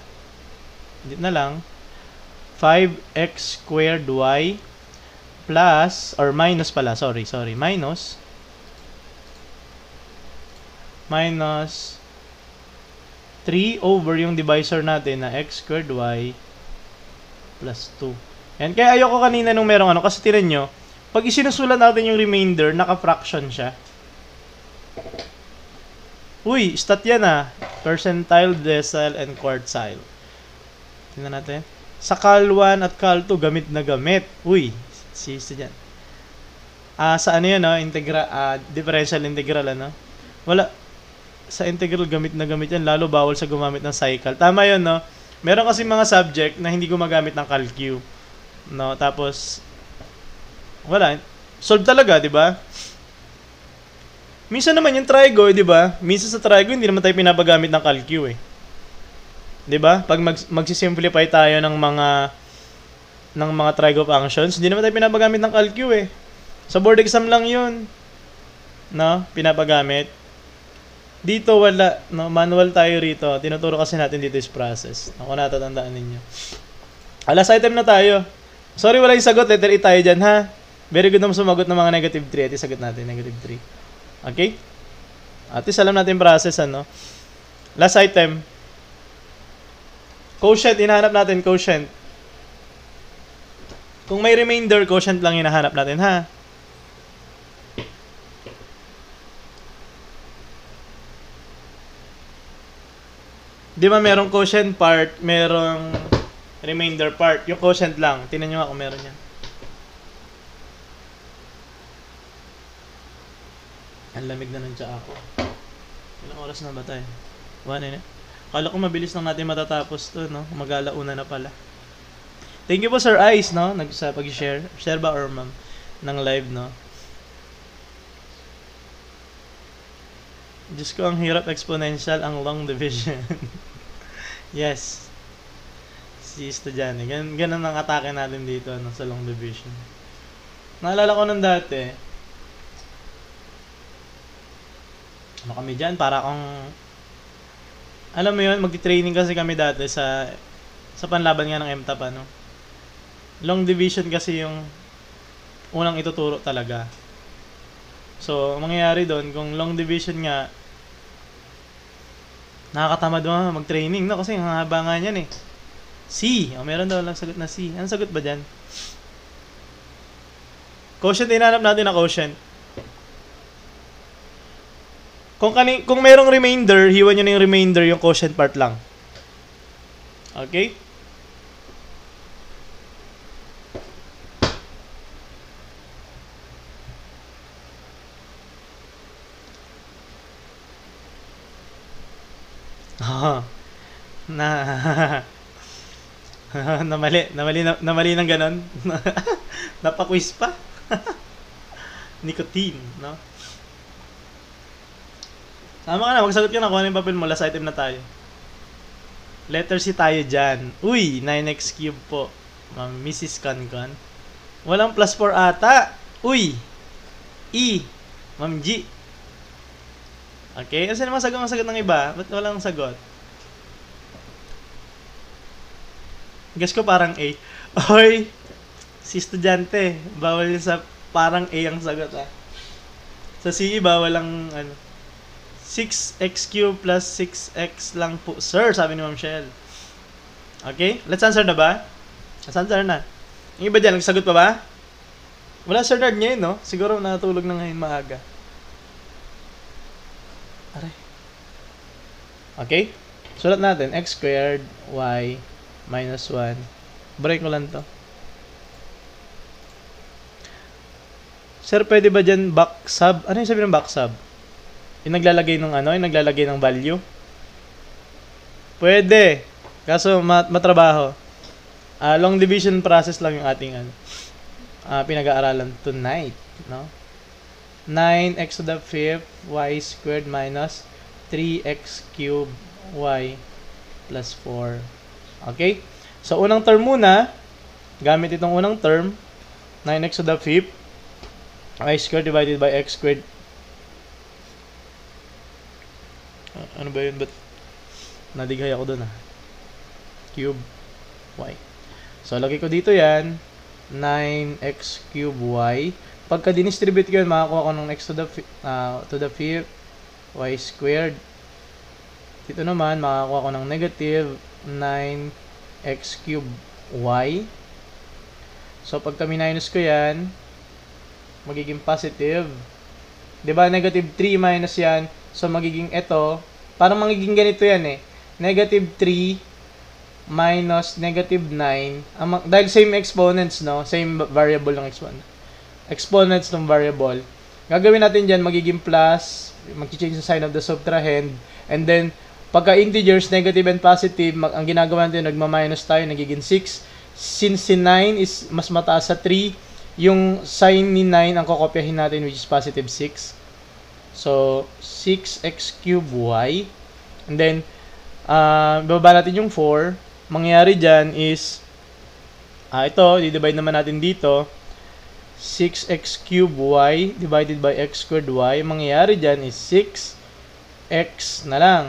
A: dito na lang 5x squared y plus, or minus pala, sorry, minus 3 over yung divisor natin na x squared y plus 2. Yan, kaya ayoko kanina nung merong kasi tinan nyo, pag isinusulat natin yung remainder, naka-fraction siya. Uy, stat yan percentile, decile, and quartile. Tingnan natin. Sa Cal 1 at Cal 2, gamit na gamit. Uy, sisi dyan. Sa ano yun, differential integral, Wala. Sa integral, gamit na gamit yan. Lalo bawal sa gumamit ng cycle. Tama yun, Meron kasi mga subject na hindi gumagamit ng calcu. Tapos, wala. Solve talaga, di ba? Minsan naman yung trigo, di ba? Minsan sa trigo, hindi naman tayo pinapagamit ng calcu, 'Di ba? Pag magsisimplify tayo ng mga trigo functions, hindi naman tayo pinapagamit ng calcu Sa board exam lang 'yun. Pinapagamit. Dito wala, manual tayo rito. Tinuturo kasi natin dito is process. Kung natatandaan ninyo. Last item na tayo. Sorry, wala yung sagot. Letter E tayo dyan, Very good naman sumagot ng mga negative 3. At sagot natin, negative 3. Okay? At least alam natin yung process, Last item. Quotient, hinahanap natin quotient. Kung may remainder, quotient lang hinahanap natin, Di ba merong quotient part, merong remainder part. Yung quotient lang. Tingnan nyo nga kung meron yan. Ang lamig na ng tsa ako. Ilang oras na ba tayo? 1 na. Kala ko mabilis lang natin matatapos to, no? Mag-alauna na pala. Thank you po Sir Ice, no? Sa pag-share. Share ba or ma'am? Ng live, no? Diyos ko, ang hirap exponential, ang long division. Yes. Si estudyante. Ganun ang atake natin dito, no? Sa long division. Naalala ko nung dati, ano kami dyan, para akong, alam mo yun, magti-training kasi kami dati sa panlaban nga ng MTAP, ano. Long division kasi yung unang ituturo talaga. So, ang mangyayari doon, kung long division nga, nakakatamad mo mag-training, no? Kasi ang haba nga niyan eh. C. O, meron daw lang sagot na C. Anong sagot ba dyan? Quotient, hinanap natin na quotient. Kung merong remainder, hiwan nyo na yung remainder, yung quotient part lang. Okay? Namali ng ganon. Napaquiz pa. Nicotine, no? Tama ka na, magsagot ka na kung ano yung papel mo. Last item na tayo. Letter C tayo dyan. Uy, 9x cube po. Mrs. Cancon. Walang plus 4 ata. Uy, E. Ma'am G. Okay, kasi naman masagot ng iba. Ba't walang sagot? Guess ko parang A. Oy, si estudyante. Bawal yun sa parang A ang sagot, ah. Sa CE, bawal ang, 6x cube plus 6x lang po, sir, sabi ni Ma'am Shell. Okay? Let's answer na ba? Let's answer na. Yung iba dyan, nagsagot pa ba? Wala Sir Nard ngayon, no? Siguro natulog na ngayon maaga. Aray. Okay? Sulat natin, x squared y minus 1. Break ko lang to. Sir, pwede ba dyan back sub? Ano yung sabi ng back sub? Yung naglalagay ng yung naglalagay ng value? Pwede. Kaso matrabaho. Long division process lang yung ating pinag-aaralan tonight, no? 9x to the 5th y squared minus 3x cubed y plus 4. Okay? So, unang term muna, gamit itong unang term, 9x to the 5th y squared divided by x squared. Ano ba yun? Ba't nadighay ako dun, cube y. So, lagay ko dito yan, 9x cube y. Pagka dinistribute ko yun, makakuha ko ng x to the 5th y squared. Dito naman, makakuha ko ng negative 9x cube y. So, pagka minus ko yan, magiging positive. Diba, negative 3 minus yan. So, magiging ito, parang magiging ganito yan eh. Negative 3 minus negative 9. Dahil same exponents, no? Same variable ng exponent. Exponents ng variable. Gagawin natin dyan, magiging plus, mag-change the sign of the subtrahend, and then, pagka integers, negative and positive, ang ginagawa natin, nagma-minus tayo, nagiging 6. Since si 9 is mas mataas sa 3, yung sign ni 9 ang kokopyahin natin, which is positive 6. So, 6x cube y. And then, bababa natin yung 4. Mangyayari dyan is, ito, di-divide naman natin dito. 6x cube y divided by x squared y. Mangyayari dyan is 6x na lang.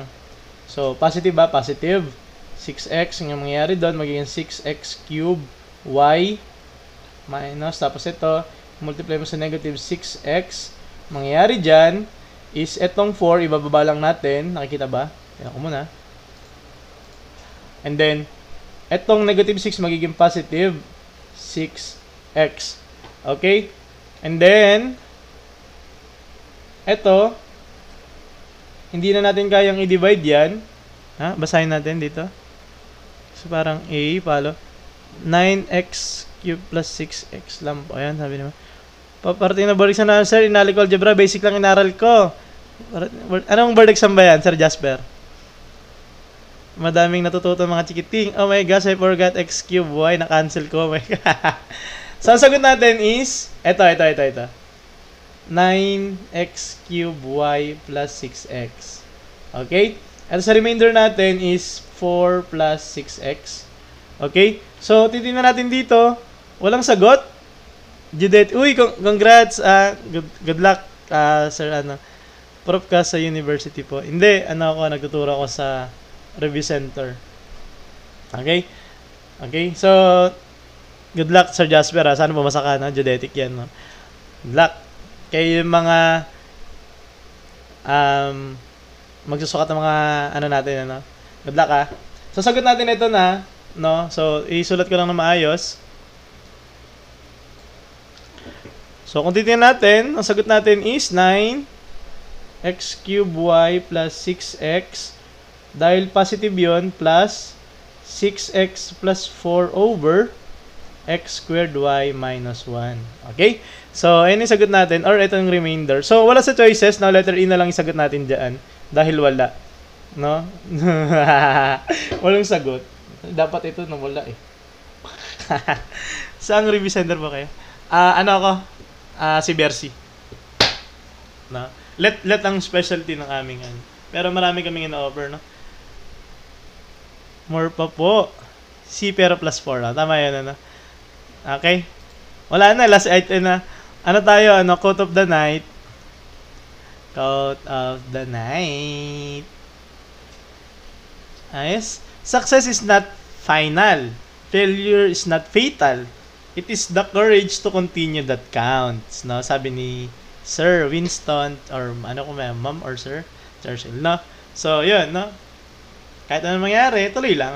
A: So, positive ba? Positive. 6x. Yung mangyayari doon, magiging 6x cube y minus. Tapos ito, multiply mo sa negative 6x. Mangyayari dyan is etong 4, ibababa lang natin. Nakikita ba? Tignan ko muna. And then, etong negative 6 magiging positive 6x. Okay? And then, eto, hindi na natin kayang i-divide yan. Basahin natin dito. So, parang A, palo. 9x cube plus 6x lang po. Ayan, sabi naman. Paparting na board exam na, sir. Inali ko algebra. Basic lang inaral ko. Anong board exam ba yan, Sir Jasper? Madaming natututo mga chikiting. Oh my gosh, I forgot x cube y. Na-cancel ko. Oh my God. So, ang sagot natin is, ito. 9x cube y plus 6x. Okay? At sa remainder natin is 4 plus 6x. Okay? So, titingnan natin dito. Walang sagot. Judith, uy, congrats. Good luck, sir. Prof ka sa university po. Hindi, nagtuturo ako sa review center. Okay? Okay, so, good luck, Sir Jasper. Sana bumasa ka, no? Geodetic yan, no? Good luck. Kaya yung mga magsusukat ng mga natin, Good luck, ha? So, sagot natin ito na, no? So, isulat ko lang na maayos. So, kung titingnan natin, ang sagot natin is 9x cube y plus 6x. Dahil positive yun, plus 6x plus 4 over x squared y minus 1. Okay? So, ayun yung sagot natin, or ito yung remainder. So, wala sa choices. Now, letter E na lang yung sagot natin dyan. Dahil wala. No? Walang sagot. Dapat ito na wala eh. Saan review center ba kayo? Si Bercy. No? Let ang specialty ng aming Pero marami kaming in-offer, no? More pa po. C pero plus 4. Tama yan, Okay? Wala na. Last item na. Tayo? Quote of the night. Quote of the night. Ayos. Success is not final. Failure is not fatal. It is the courage to continue that counts. No? Sabi ni Sir Winston, or ma'am or Sir Churchill, no? So, yun, no? Kahit anong mangyari, tuloy lang,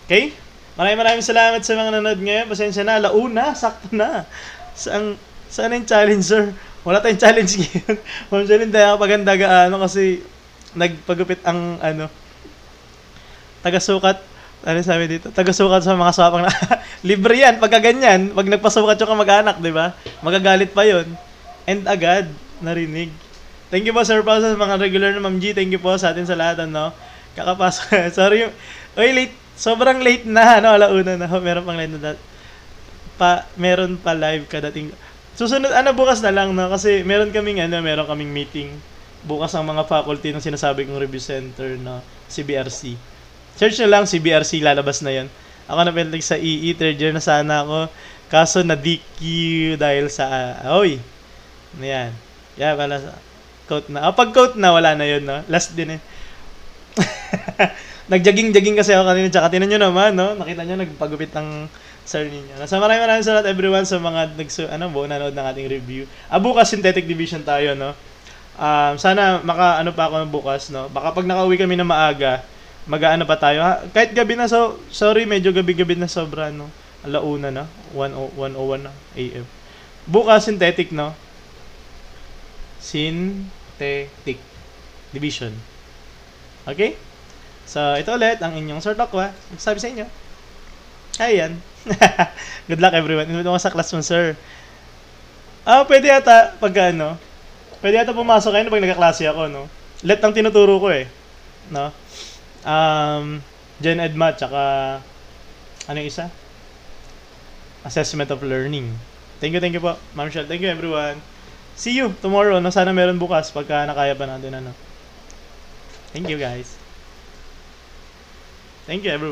A: Okay? Maraming salamat sa mga nanood ngayon. Pasensya na, launa, sakto na. Saan yung challenge, sir? Wala tayong challenge ngayon. Ma'am Jolene, tayo paganda kasi nagpagupit ang, taga-sukat. Ano sabi dito? Taga-sukat sa mga swapang na. Libre yan, pagka ganyan. Pag nagpasukat yung kamag-anak, di ba? Magagalit pa yon. And agad, narinig. Thank you po, Sir Paul, sa mga regular na Ma'am G. Thank you po sa atin sa lahat, Kakapasok. Sorry. Uy, late. Sobrang late na, alauna na. Meron pang live na meron pa live kadating. Susunod, bukas na lang, Kasi meron kaming meeting. Bukas ang mga faculty ng sinasabi kong review center, CBRC. Search nyo lang, CBRC, lalabas na yon. Ako napilig sa EE, third year na sana ako. Kaso na-DQ dahil sa, Ayan. Yeah, pala sa, quote na. Pag-quote na, wala na yun, Last din eh. Nag-jogging kasi ako kanina, tsaka tinan nyo naman, Nakita nyo, nagpagupit ng sir ninyo. So, maraming salamat everyone sa mga buo nanood ng ating review. Bukas, synthetic division tayo, Sana pa ako bukas, Baka pag nakauwi kami na maaga, pa tayo. Kahit gabi na, sorry, medyo gabi-gabi na sobra, Alauna na, 1:01 na AM. Bukas, synthetic, Synthetic division. Okay? So, ito ulit, ang inyong Sir Tokwa. Sabi sa inyo. Ayan. Good luck, everyone. Invite mo sa class mo, sir. Pwede yata, pwede yata pumasok kayo pag nagkaklase ako, Let ang tinuturo ko eh. Gen Ed Math, tsaka yung isa? Assessment of Learning. Thank you po, Ma'am Shell. Thank you, everyone. See you tomorrow, Sana meron bukas pagka nakaya pa natin, Thank you, guys. Thank you, everyone.